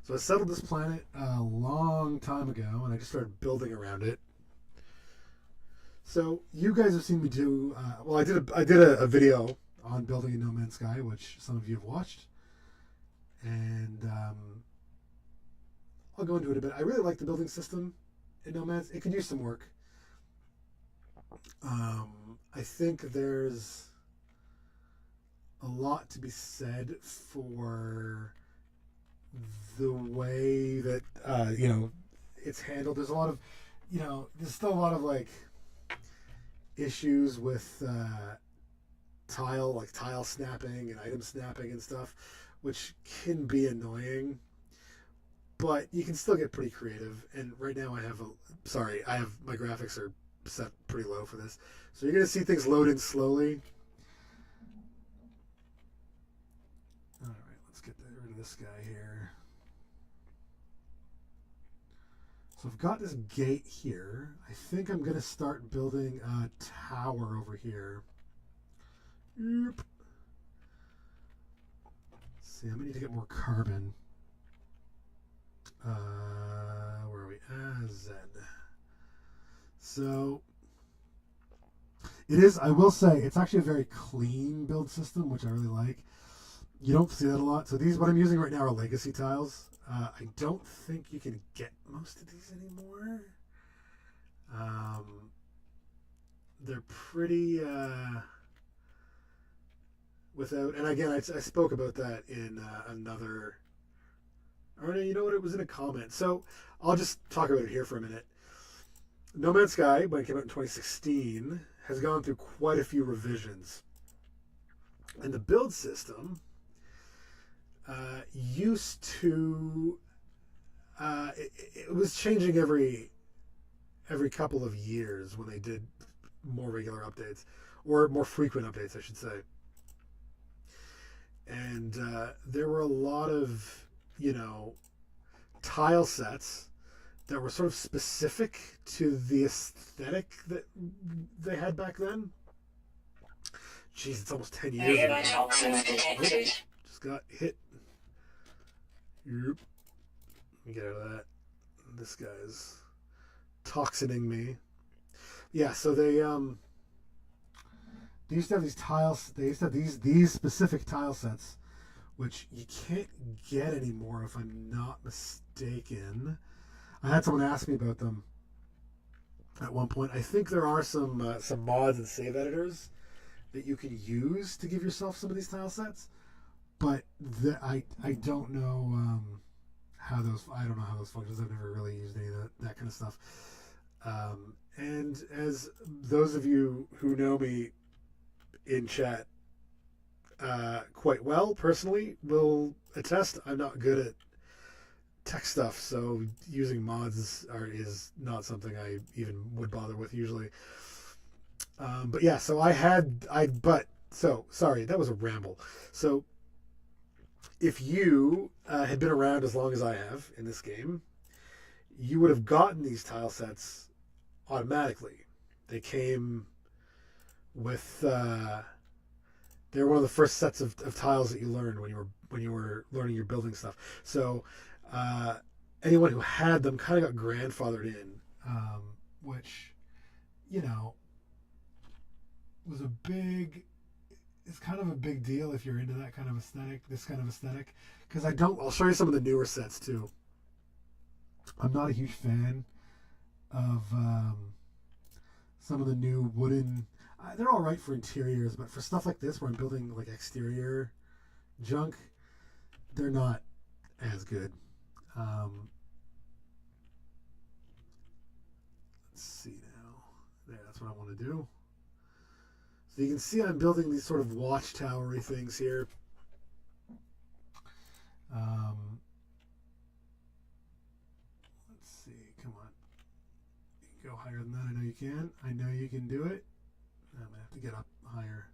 So I settled this planet a long time ago, and I just started building around it. So you guys have seen me do. Well, I did a video on building in No Man's Sky, which some of you have watched, and I'll go into it a bit. I really like the building system in No Man's. It could use some work. I think there's a lot to be said for the way that it's handled. There's a lot of there's still a lot of like issues with tile snapping and item snapping and stuff, which can be annoying, but you can still get pretty creative. And right now I have my graphics are set pretty low for this, so you're gonna see things load in slowly. All right, let's get rid of this guy here. So I've got this gate here. I think I'm gonna start building a tower over here. Yep. Let's see, I'm gonna need to get more carbon. Where are we? Z. So it is, I will say, it's actually a very clean build system, which I really like. You don't see that a lot. So what I'm using right now are legacy tiles. I don't think you can get most of these anymore. They're pretty without, and again, I spoke about that in another, or you know what, it was in a comment. So I'll just talk about it here for a minute. No Man's Sky, when it came out in 2016, has gone through quite a few revisions. And the build system used to it was changing every couple of years when they did more regular updates, or more frequent updates, I should say. And there were a lot of tile sets that were sort of specific to the aesthetic that they had back then. Jeez, it's almost 10 years ago. Oh, just got hit. Yep. Let me get out of that. This guy's toxining me. Yeah, so they used to have these tiles. They used to have these specific tile sets, which you can't get anymore, if I'm not mistaken. I had someone ask me about them at one point. I think there are some mods and save editors that you can use to give yourself some of these tile sets, but I don't know how those functions. I've never really used any of that kind of stuff. And as those of you who know me in chat quite well personally will attest, I'm not good at tech stuff, so using mods is not something I even would bother with usually. But yeah, so sorry, that was a ramble. So if you had been around as long as I have in this game, you would have gotten these tile sets automatically. They came with they were one of the first sets of tiles that you learned when you were learning your building stuff. So anyone who had them kind of got grandfathered in, which was it's kind of a big deal if you're into that kind of aesthetic, this kind of aesthetic, because I'll show you some of the newer sets too. I'm not a huge fan of some of the new wooden. They're all right for interiors, but for stuff like this where I'm building like exterior junk, they're not as good. Um, let's see now. There, that's what I want to do. So you can see I'm building these sort of watchtowery things here. Let's see. Come on. You can go higher than that. I know you can. I know you can do it. I'm going to have to get up higher.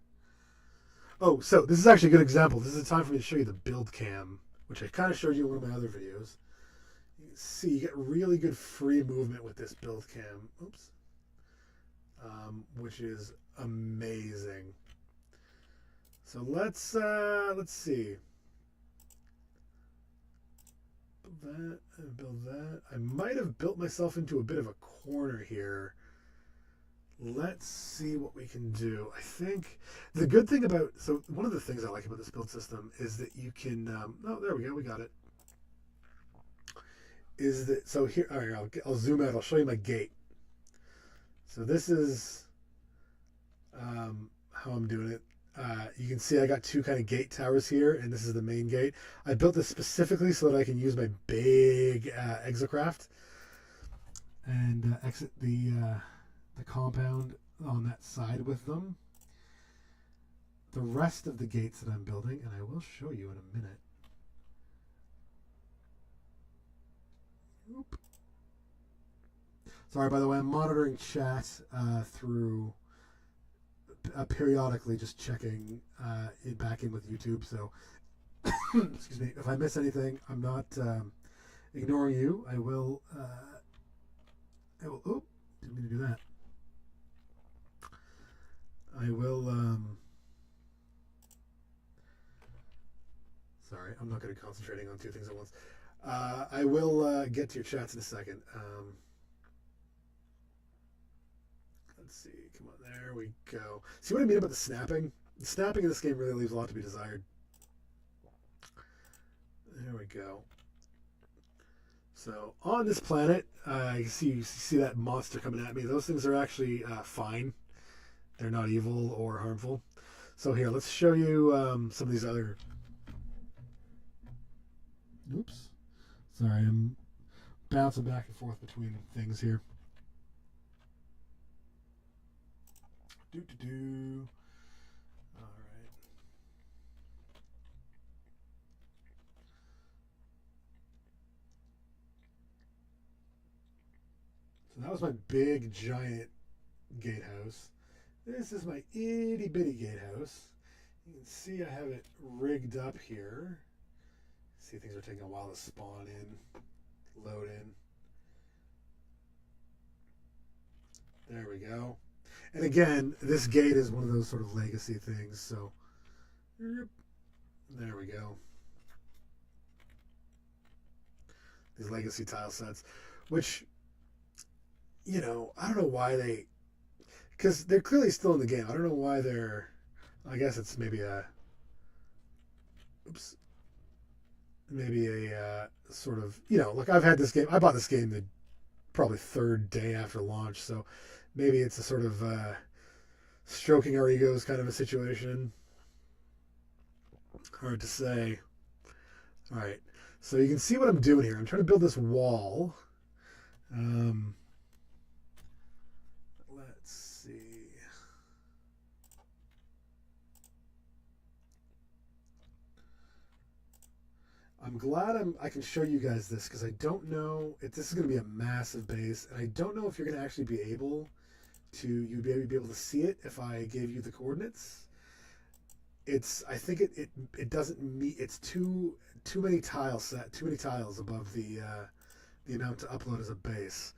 Oh, so this is actually a good example. This is a time for me to show you the build cam, which I kind of showed you in one of my other videos. You can see you get really good free movement with this build cam. Oops. Which is amazing. So let's see. Build that and build that. I might have built myself into a bit of a corner here. Let's see what we can do. I think the good thing about, so one of the things I like about this build system is that you can, oh, there we go, we got it. Is that, so here, all right, I'll zoom out, I'll show you my gate. So this is how I'm doing it. You can see I got two kind of gate towers here, and this is the main gate. I built this specifically so that I can use my big exocraft and exit the compound on that side with them. The rest of the gates that I'm building, and I will show you in a minute. Oop. Sorry, by the way, I'm monitoring chat through periodically, just checking it back in with YouTube. So, excuse me, if I miss anything, I'm not ignoring you. I will. Oh, didn't mean to do that. I will. Sorry, I'm not good at concentrating on two things at once. I will get to your chats in a second. Let's see. Come on, there we go. See what I mean about the snapping? The snapping in this game really leaves a lot to be desired. There we go. So on this planet, you see that monster coming at me. Those things are actually fine. They're not evil or harmful. So here, let's show you some of these other. Oops. Sorry, I'm bouncing back and forth between things here. All right. So that was my big giant gatehouse. This is my itty bitty gatehouse. You can see I have it rigged up here. See, things are taking a while to spawn in, load in. There we go. And again, this gate is one of those sort of legacy things, so there we go. These legacy tile sets, which, you know, I don't know why they, because they're clearly still in the game. I don't know why they're, I guess it's maybe a, oops, maybe a sort of, you know, like I've had this game, I bought this game the probably third day after launch, so maybe it's a sort of stroking our egos kind of a situation. Hard to say. All right, so you can see what I'm doing here. I'm trying to build this wall. Let's see. I'm glad I can show you guys this because I don't know if this is going to be a massive base, and I don't know if you're going to actually be able to be able to see it if I gave you the coordinates. I think it doesn't meet. It's too many tiles above the amount to upload as a base.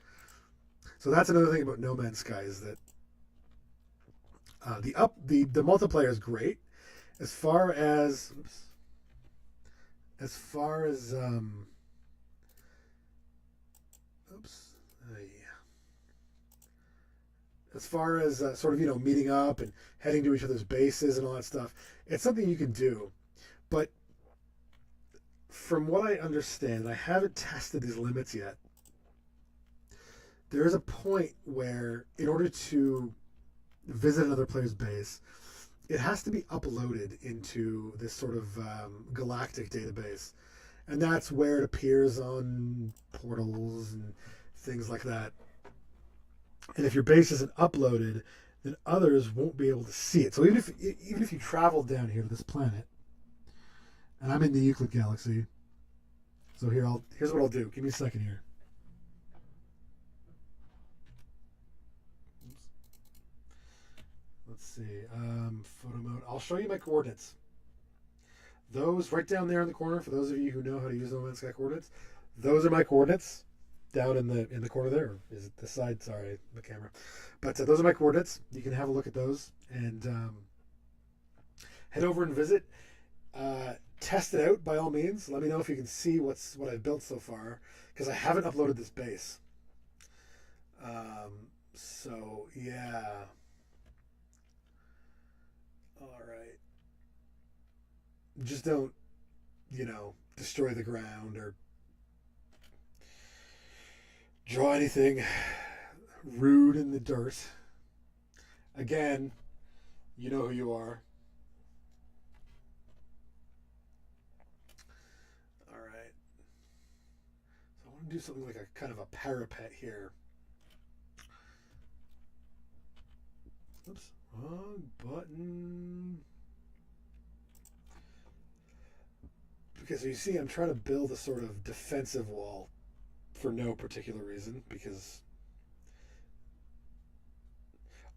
So that's another thing about No Man's Sky is that the multiplayer is great as far as as far as sort of, you know, meeting up and heading to each other's bases and all that stuff, it's something you can do. But from what I understand, I haven't tested these limits yet, there is a point where in order to visit another player's base, it has to be uploaded into this sort of galactic database. And that's where it appears on portals and things like that. And if your base isn't uploaded, then others won't be able to see it. So even if you travel down here to this planet, and I'm in the Euclid Galaxy, so here's what I'll do. Give me a second here. Oops. Let's see. Photo mode. I'll show you my coordinates. Those right down there in the corner, for those of you who know how to use No Man's Sky coordinates, those are my coordinates down in the corner there. Or is it this side? Sorry, the camera. But those are my coordinates. You can have a look at those and head over and visit. Test it out by all means. Let me know if you can see what I've built so far, because I haven't uploaded this base. So yeah. All right. Just don't, destroy the ground or draw anything rude in the dirt. Again, you know who you are. All right. So I want to do something like a kind of a parapet here. Oops. Wrong button. Okay, so you see I'm trying to build a sort of defensive wall for no particular reason, because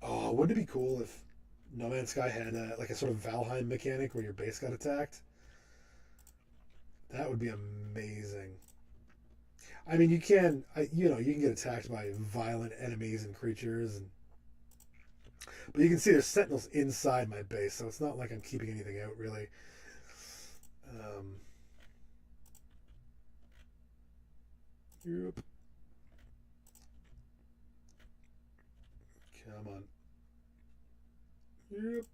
wouldn't it be cool if No Man's Sky had like a sort of Valheim mechanic where your base got attacked? That would be amazing. I mean, you can get attacked by violent enemies and creatures, but you can see there's sentinels inside my base, so it's not like I'm keeping anything out really. Yep. Come on. Yep.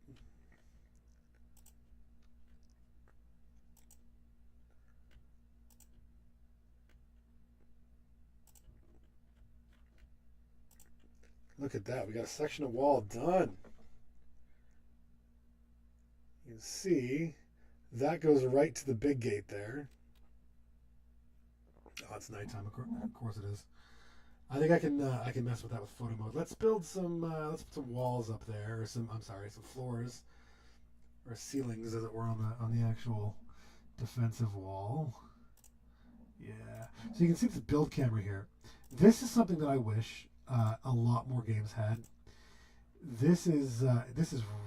Look at that. We got a section of wall done. You can see that goes right to the big gate there. Oh, it's nighttime. Of course it is. I think I can mess with that with photo mode. Let's build some let's put some walls up there, or some floors or ceilings, as it were, on the actual defensive wall. Yeah. So you can see this build camera here. This is something that I wish a lot more games had. This is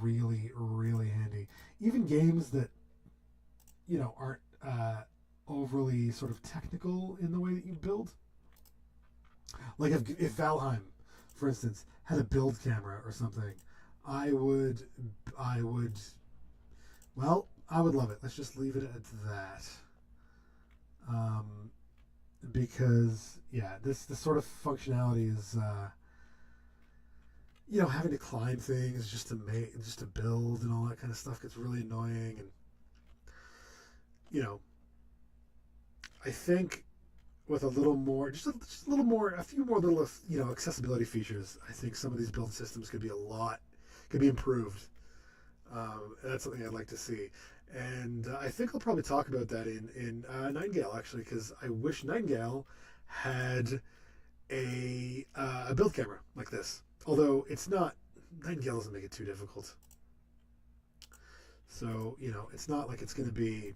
really, really handy. Even games that aren't overly sort of technical in the way that you build. Like if Valheim, for instance, had a build camera or something, I would love it. Let's just leave it at that. Because this sort of functionality is having to climb things just to build and all that kind of stuff gets really annoying. And I think with a little more, a few more little accessibility features, I think some of these build systems could be improved. That's something I'd like to see. And I think I'll probably talk about that in Nightingale, actually, because I wish Nightingale had a build camera like this. Although Nightingale doesn't make it too difficult. So, it's not like it's going to be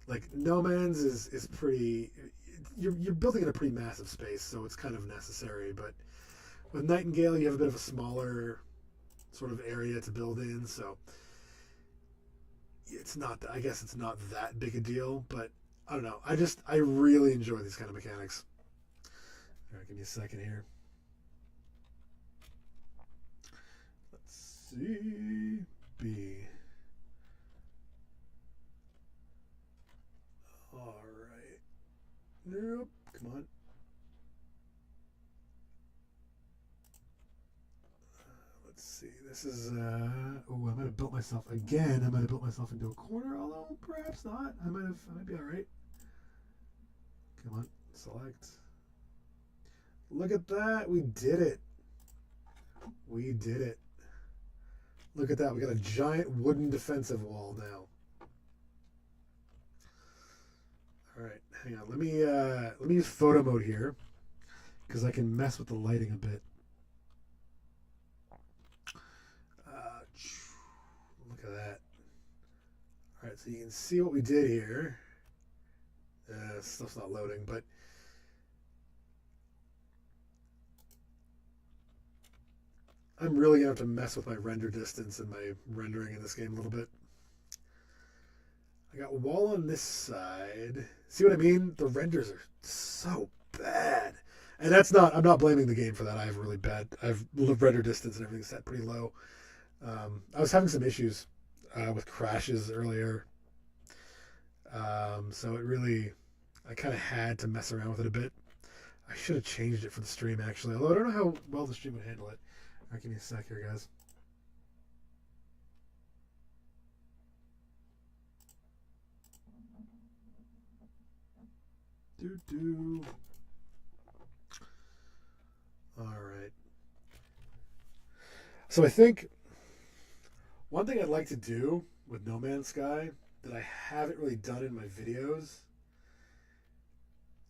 like No Man's is pretty. You're building in a pretty massive space, so it's kind of necessary. But with Nightingale, you have a bit of a smaller sort of area to build in, so it's not. I guess it's not that big a deal, but I don't know. I really enjoy these kind of mechanics. All right, give me a second here. Let's see. B. All right. Nope. Come on. Let's see. This is. I might have built myself again. I might have built myself into a corner, although perhaps not. I might be all right. Come on. Select. Look at that. We did it. We did it. Look at that. We got a giant wooden defensive wall now. All right, hang on. Let me use photo mode here because I can mess with the lighting a bit. Look at that. All right, so you can see what we did here. Stuff's not loading, but I'm really gonna have to mess with my render distance and my rendering in this game a little bit. I got wall on this side. See what I mean? The renders are so bad. And that's not, I'm not blaming the game for that. I have really bad, I've render distance and everything set pretty low. I was having some issues with crashes earlier. So it really, I kind of had to mess around with it a bit. I should have changed it for the stream actually, although I don't know how well the stream would handle it. All right, give me a sec here, guys. All right. So I think one thing I'd like to do with No Man's Sky that I haven't really done in my videos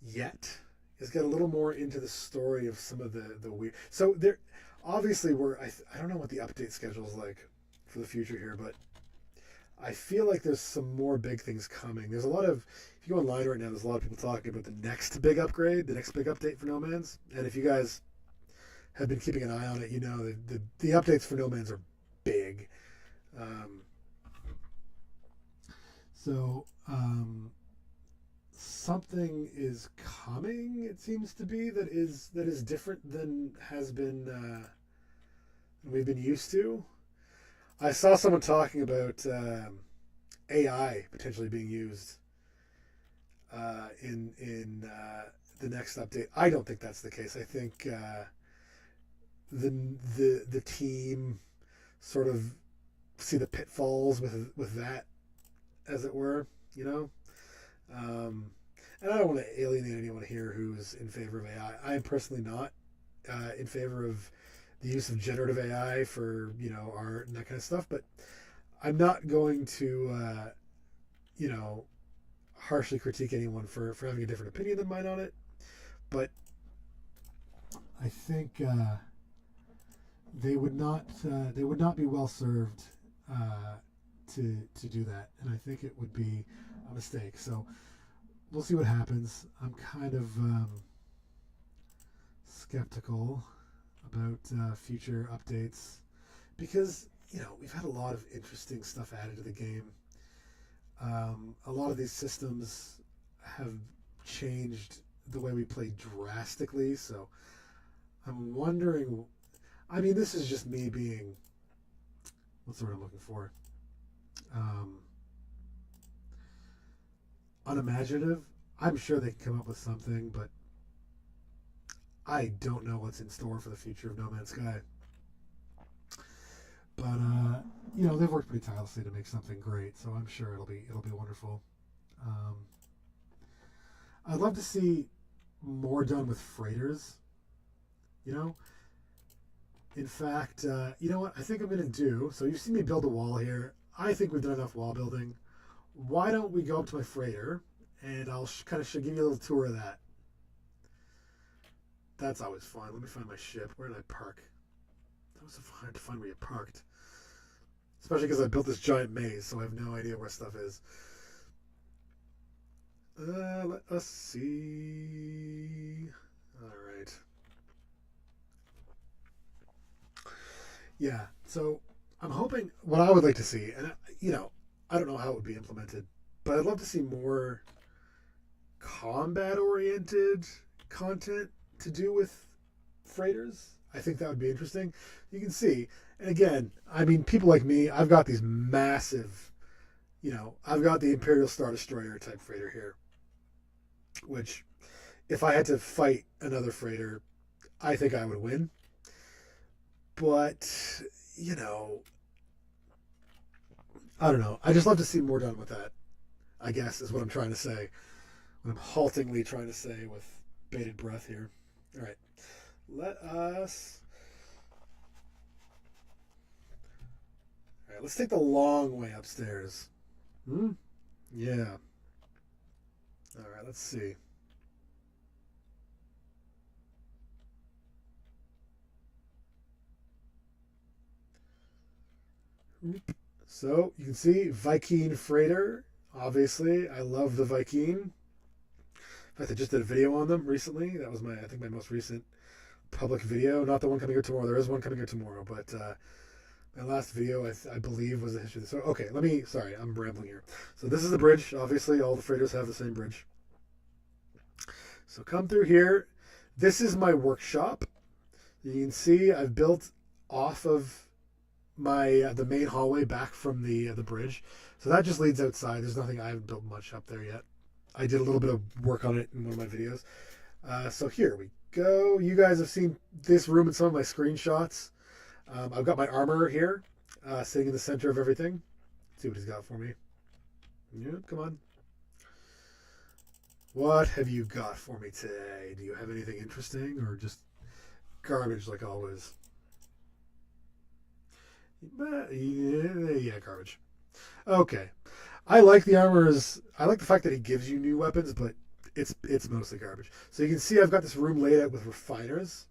yet is get a little more into the story of some of the weird. So there, obviously, I don't know what the update schedule is like for the future here, but I feel like there's some more big things coming. There's a lot of, if you go online right now, there's a lot of people talking about the next big upgrade, the next big update for No Man's. And if you guys have been keeping an eye on it, you know the updates for No Man's are big. Something is coming. It seems to be that is different than has been we've been used to. I saw someone talking about AI potentially being used in the next update. I don't think that's the case. I think the team sort of see the pitfalls with that, as it were, you know. And I don't want to alienate anyone here who's in favor of AI. I am personally not in favor of the use of generative AI for, you know, art and that kind of stuff, but I'm not going to, you know, harshly critique anyone for having a different opinion than mine on it. But I think they would not be well served to do that, and I think it would be a mistake. So we'll see what happens. I'm kind of skeptical about future updates because, you know, we've had a lot of interesting stuff added to the game. A lot of these systems have changed the way we play drastically, so I'm wondering, I mean, this is just me being, what's the word I'm looking for? Unimaginative. I'm sure they can come up with something, but I don't know what's in store for the future of No Man's Sky. But you know, they've worked pretty tirelessly to make something great, so I'm sure it'll be wonderful. I'd love to see more done with freighters. You know, in fact, you know what? I think I'm going to do. So you've seen me build a wall here. I think we've done enough wall building. Why don't we go up to my freighter, and I'll kind of give you a little tour of that. That's always fun. Let me find my ship. Where did I park? That was hard to find where you parked. Especially because I built this giant maze, so I have no idea where stuff is. Let us see. All right. Yeah, so I'm hoping, what I would like to see, and you know, I don't know how it would be implemented, but I'd love to see more combat-oriented content to do with freighters. I think that would be interesting. You can see, and again, I mean, people like me, I've got these massive, you know, I've got the Imperial Star Destroyer type freighter here, which, if I had to fight another freighter, I think I would win. But, you know, I don't know. I just love to see more done with that, I guess, is what I'm trying to say. What I'm haltingly trying to say with bated breath here. All right. Let us All right, let's take the long way upstairs. Hmm? Yeah. All right, let's see. So you can see Viking freighter. Obviously, I love the Viking. In fact, I just did a video on them recently. That was I think my most recent public video. Not the one coming here tomorrow. There is one coming here tomorrow, but my last video, I believe, was the history of this. So, okay, sorry, I'm rambling here. So this is the bridge. Obviously, all the freighters have the same bridge. So come through here. This is my workshop. You can see I've built off of my the main hallway back from the bridge. So that just leads outside. There's nothing, I haven't built much up there yet. I did a little bit of work on it in one of my videos. So here we go. You guys have seen this room in some of my screenshots. I've got my armor here, sitting in the center of everything. Let's see what he's got for me. Yeah, come on. What have you got for me today? Do you have anything interesting or just garbage like always? Yeah, garbage. Okay. I like the armor's. I like the fact that he gives you new weapons, but it's mostly garbage. So you can see I've got this room laid out with refiners.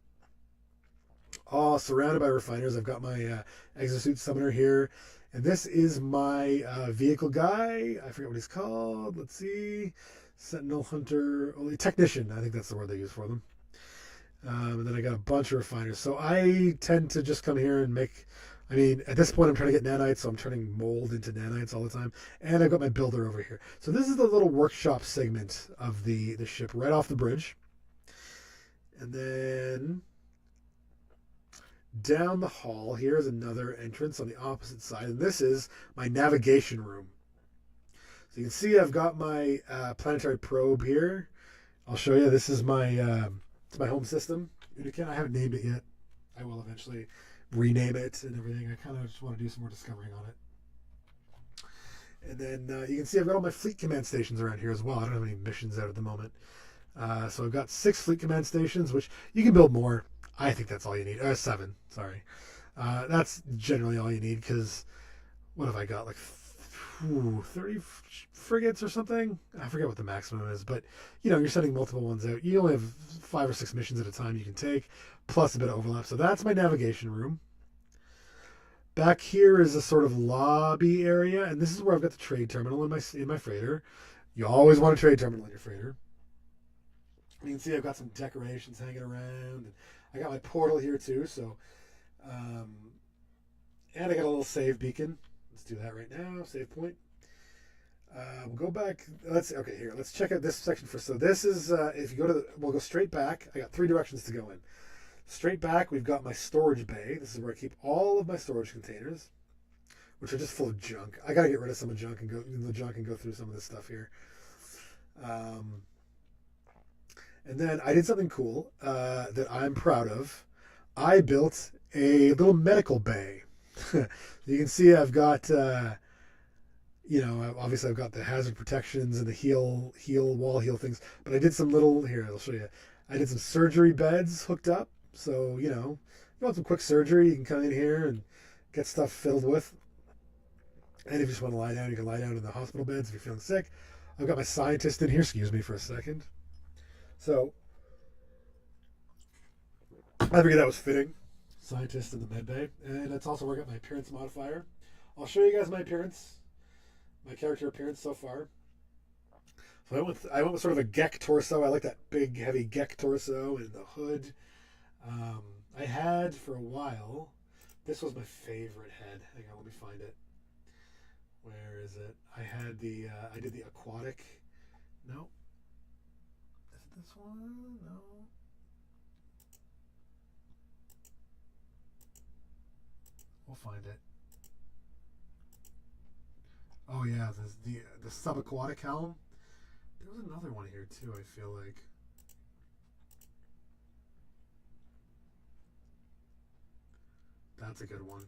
All surrounded by refiners. I've got my exosuit summoner here. And this is my vehicle guy. I forget what he's called. Let's see. Sentinel Hunter. Oh, technician. I think that's the word they use for them. And then I got a bunch of refiners. So I tend to just come here and make... I mean, at this point, I'm trying to get nanites, so I'm turning mold into nanites all the time. And I've got my builder over here. So this is the little workshop segment of the ship right off the bridge. And then down the hall, here's another entrance on the opposite side. And this is my navigation room. So you can see I've got my planetary probe here. I'll show you. This is my my home system. I haven't named it yet. I will eventually rename it and everything. I kind of just want to do some more discovering on it. And then you can see I've got all my fleet command stations around here as well. I don't have any missions out at the moment. So I've got 6 fleet command stations, which you can build more. I think that's all you need. 7, sorry. That's generally all you need because what have I got? Like 30 frigates or something? I forget what the maximum is, but you're sending multiple ones out. You only have 5 or 6 missions at a time you can take, plus a bit of overlap. So that's my navigation room. Back here is a sort of lobby area, and this is where I've got the trade terminal in my freighter. You always want a trade terminal in your freighter. You can see I've got some decorations hanging around. And I got my portal here too, so and I got a little save beacon. Let's do that right now. Save point. We'll go back. Let's check out this section first. So this is if you go to we'll go straight back. I got 3 directions to go in. Straight back, we've got my storage bay. This is where I keep all of my storage containers, which are just full of junk. I gotta get rid of some of the junk and go through some of this stuff here. And then I did something cool that I'm proud of. I built a little medical bay. You can see I've got, obviously I've got the hazard protections and the wall heal things. But I did some here, I'll show you. I did some surgery beds hooked up. So, you want some quick surgery, you can come in here and get stuff filled with. And if you just want to lie down, you can lie down in the hospital beds if you're feeling sick. I've got my scientist in here. Excuse me for a second. So, I figured that was fitting. Scientist in the med bay. And that's also where I got my appearance modifier. I'll show you guys my character appearance so far. So I went with sort of a Gek torso. I like that big, heavy Gek torso and the hood. I had for a while, this was my favorite head. Hang on, let me find it. Where is it? I had I did the aquatic. No. Is it this one? No. We'll find it. Oh yeah, the subaquatic helm. There was another one here too, I feel like. That's a good one.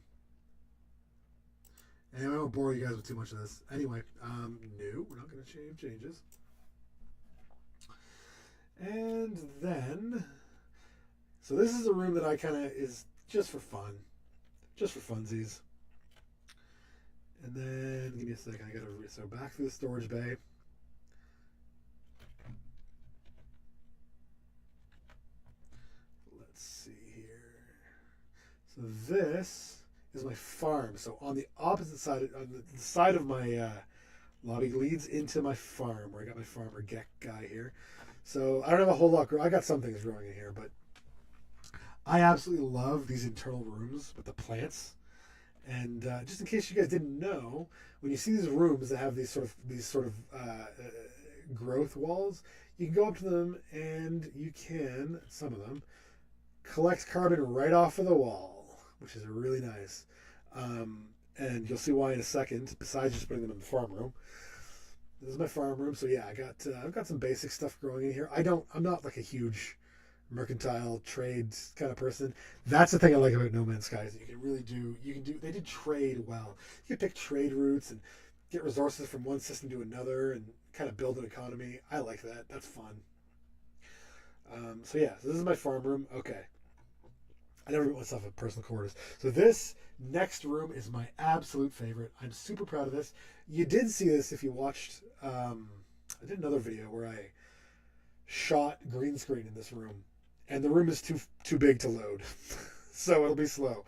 Anyway, I won't bore you guys with too much of this. Anyway, no, we're not going to changes. And then, so this is a room that I kind of is just for fun. Just for funsies. And then, give me a second, so back through the storage bay. Let's see here. So this is my farm. So on the opposite side, on the side of my lobby leads into my farm, where I got my farmer guy here. So I don't have a whole lot. I got some things growing in here, but I absolutely love these internal rooms with the plants. And just in case you guys didn't know, when you see these rooms that have these sort of growth walls, you can go up to them and you can, some of them, collect carbon right off of the wall, which is really nice. And you'll see why in a second. Besides just putting them in the farm room, this is my farm room. So yeah, I've got some basic stuff growing in here. I'm not like a huge mercantile trade kind of person. That's the thing I like about No Man's Sky is that they did trade well. You can pick trade routes and get resources from one system to another and kind of build an economy. I like that. That's fun. So yeah, so this is my farm room. Okay. I never put myself in personal quarters. So this next room is my absolute favorite. I'm super proud of this. You did see this if you watched, I did another video where I shot green screen in this room. And the room is too big to load. So it'll be slow.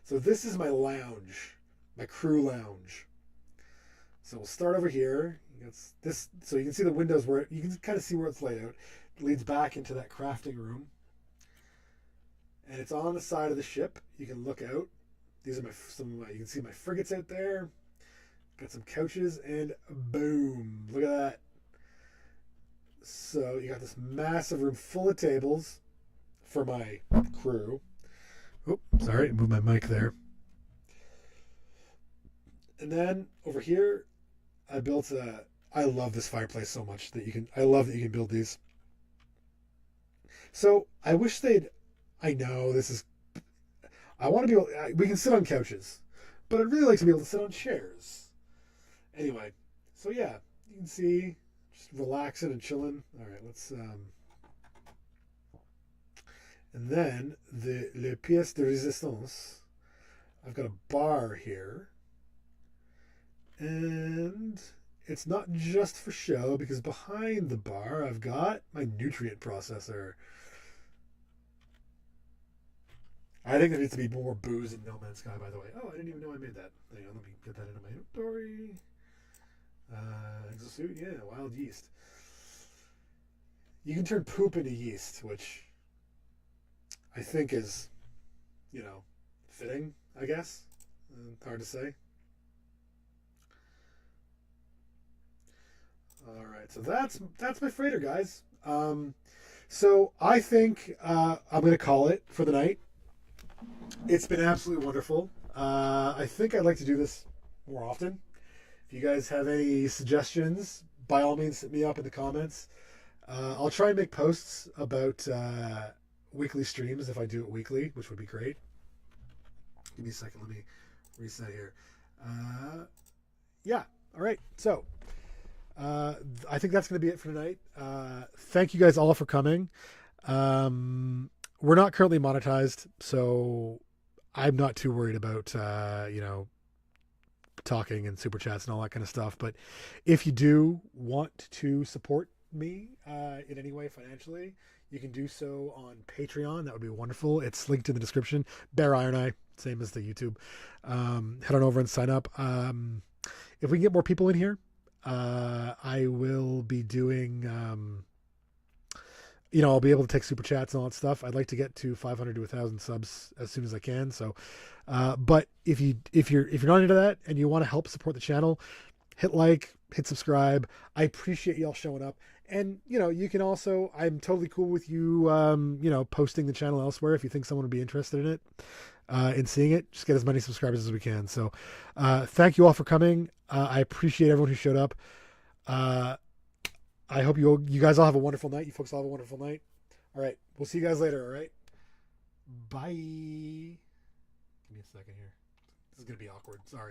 So this is my lounge, my crew lounge. So we'll start over here. It's this, so you can see the windows where you can kind of see where it's laid out. It leads back into that crafting room. And it's on the side of the ship. You can look out. These are you can see my frigates out there. Got some couches and boom, look at that. So you got this massive room full of tables for my crew. Oh, sorry, move my mic there. And then over here, I love this fireplace so much I love that you can build these. So I wish I know this is, I want to be able, we can sit on couches, but I'd really like to be able to sit on chairs. Anyway, so yeah, you can see, just relaxing and chilling. All right, let's, and then le pièce de résistance. I've got a bar here. And it's not just for show, because behind the bar, I've got my nutrient processor. I think there needs to be more booze in No Man's Sky, by the way. Oh, I didn't even know I made that. Hang on, let me get that into my inventory. Exosuit, yeah, wild yeast. You can turn poop into yeast, which I think is, fitting, I guess. Hard to say. All right, so that's my freighter, guys. So I think I'm going to call it for the night. It's been absolutely wonderful. I think I'd like to do this more often. If you guys have any suggestions, by all means, hit me up in the comments. I'll try and make posts about weekly streams if I do it weekly, which would be great. Give me a second. Let me reset here. Yeah. All right. So I think that's going to be it for tonight. Thank you guys all for coming. We're not currently monetized, so I'm not too worried about, talking and super chats and all that kind of stuff. But if you do want to support me in any way financially, you can do so on Patreon. That would be wonderful. It's linked in the description. Bear Iron Eye, same as the YouTube. Head on over and sign up. If we can get more people in here, I will be doing, I'll be able to take super chats and all that stuff. I'd like to get to 500 to 1,000 subs as soon as I can. So, but if you're not into that and you want to help support the channel, hit like, hit subscribe. I appreciate y'all showing up. And, you can also, I'm totally cool with you, posting the channel elsewhere if you think someone would be interested in it, in seeing it. Just get as many subscribers as we can. So, thank you all for coming. I appreciate everyone who showed up. I hope you guys all have a wonderful night. You folks all have a wonderful night. All right. We'll see you guys later. All right. Bye. Give me a second here. This is going to be awkward. Sorry.